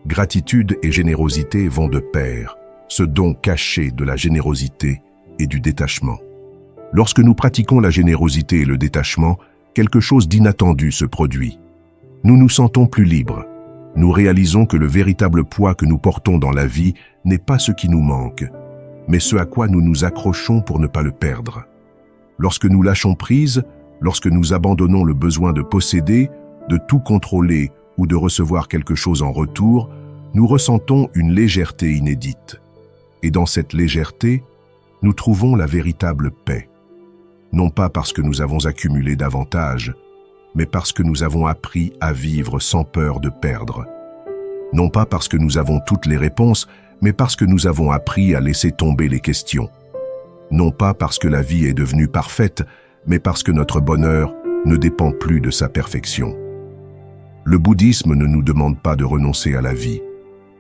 Gratitude et générosité vont de pair, ce don caché de la générosité et du détachement. Lorsque nous pratiquons la générosité et le détachement, quelque chose d'inattendu se produit. Nous nous sentons plus libres. Nous réalisons que le véritable poids que nous portons dans la vie n'est pas ce qui nous manque, mais ce à quoi nous nous accrochons pour ne pas le perdre. Lorsque nous lâchons prise, lorsque nous abandonnons le besoin de posséder, de tout contrôler ou de recevoir quelque chose en retour, nous ressentons une légèreté inédite. Et dans cette légèreté, nous trouvons la véritable paix. Non pas parce que nous avons accumulé davantage, mais parce que nous avons appris à vivre sans peur de perdre. Non pas parce que nous avons toutes les réponses, mais parce que nous avons appris à laisser tomber les questions. Non pas parce que la vie est devenue parfaite, mais parce que notre bonheur ne dépend plus de sa perfection. Le bouddhisme ne nous demande pas de renoncer à la vie,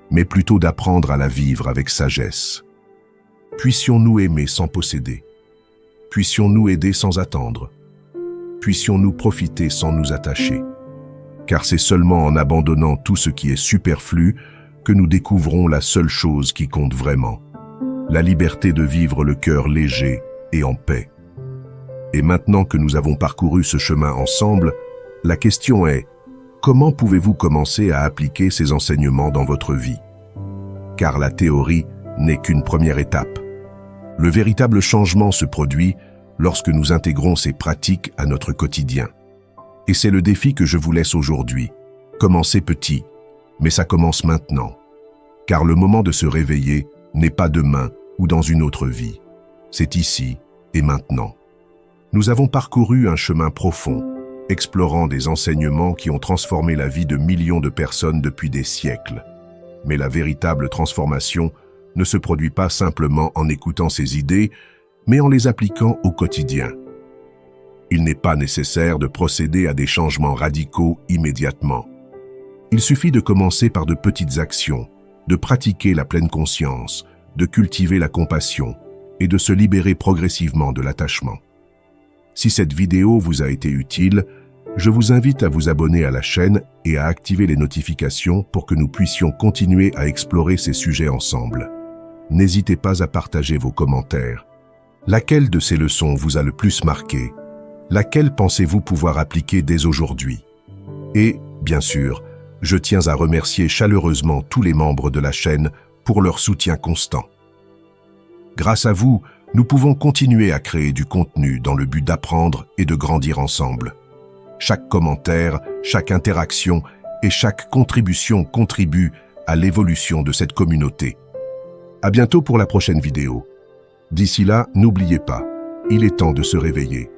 mais plutôt d'apprendre à la vivre avec sagesse. Puissions-nous aimer sans posséder? Puissions-nous aider sans attendre? Puissions-nous profiter sans nous attacher? Car c'est seulement en abandonnant tout ce qui est superflu que nous découvrons la seule chose qui compte vraiment, la liberté de vivre le cœur léger et en paix. Et maintenant que nous avons parcouru ce chemin ensemble, la question est: comment pouvez-vous commencer à appliquer ces enseignements dans votre vie? Car la théorie n'est qu'une première étape. Le véritable changement se produit lorsque nous intégrons ces pratiques à notre quotidien. Et c'est le défi que je vous laisse aujourd'hui. Commencez petit, mais ça commence maintenant. Car le moment de se réveiller n'est pas demain ou dans une autre vie. C'est ici et maintenant. Nous avons parcouru un chemin profond, explorant des enseignements qui ont transformé la vie de millions de personnes depuis des siècles. Mais la véritable transformation ne se produit pas simplement en écoutant ces idées, mais en les appliquant au quotidien. Il n'est pas nécessaire de procéder à des changements radicaux immédiatement. Il suffit de commencer par de petites actions, de pratiquer la pleine conscience, de cultiver la compassion et de se libérer progressivement de l'attachement. Si cette vidéo vous a été utile, je vous invite à vous abonner à la chaîne et à activer les notifications pour que nous puissions continuer à explorer ces sujets ensemble. N'hésitez pas à partager vos commentaires. Laquelle de ces leçons vous a le plus marqué? Laquelle pensez-vous pouvoir appliquer dès aujourd'hui? Et, bien sûr, je tiens à remercier chaleureusement tous les membres de la chaîne pour leur soutien constant. Grâce à vous, nous pouvons continuer à créer du contenu dans le but d'apprendre et de grandir ensemble. Chaque commentaire, chaque interaction et chaque contribution contribue à l'évolution de cette communauté. À bientôt pour la prochaine vidéo. D'ici là, n'oubliez pas, il est temps de se réveiller.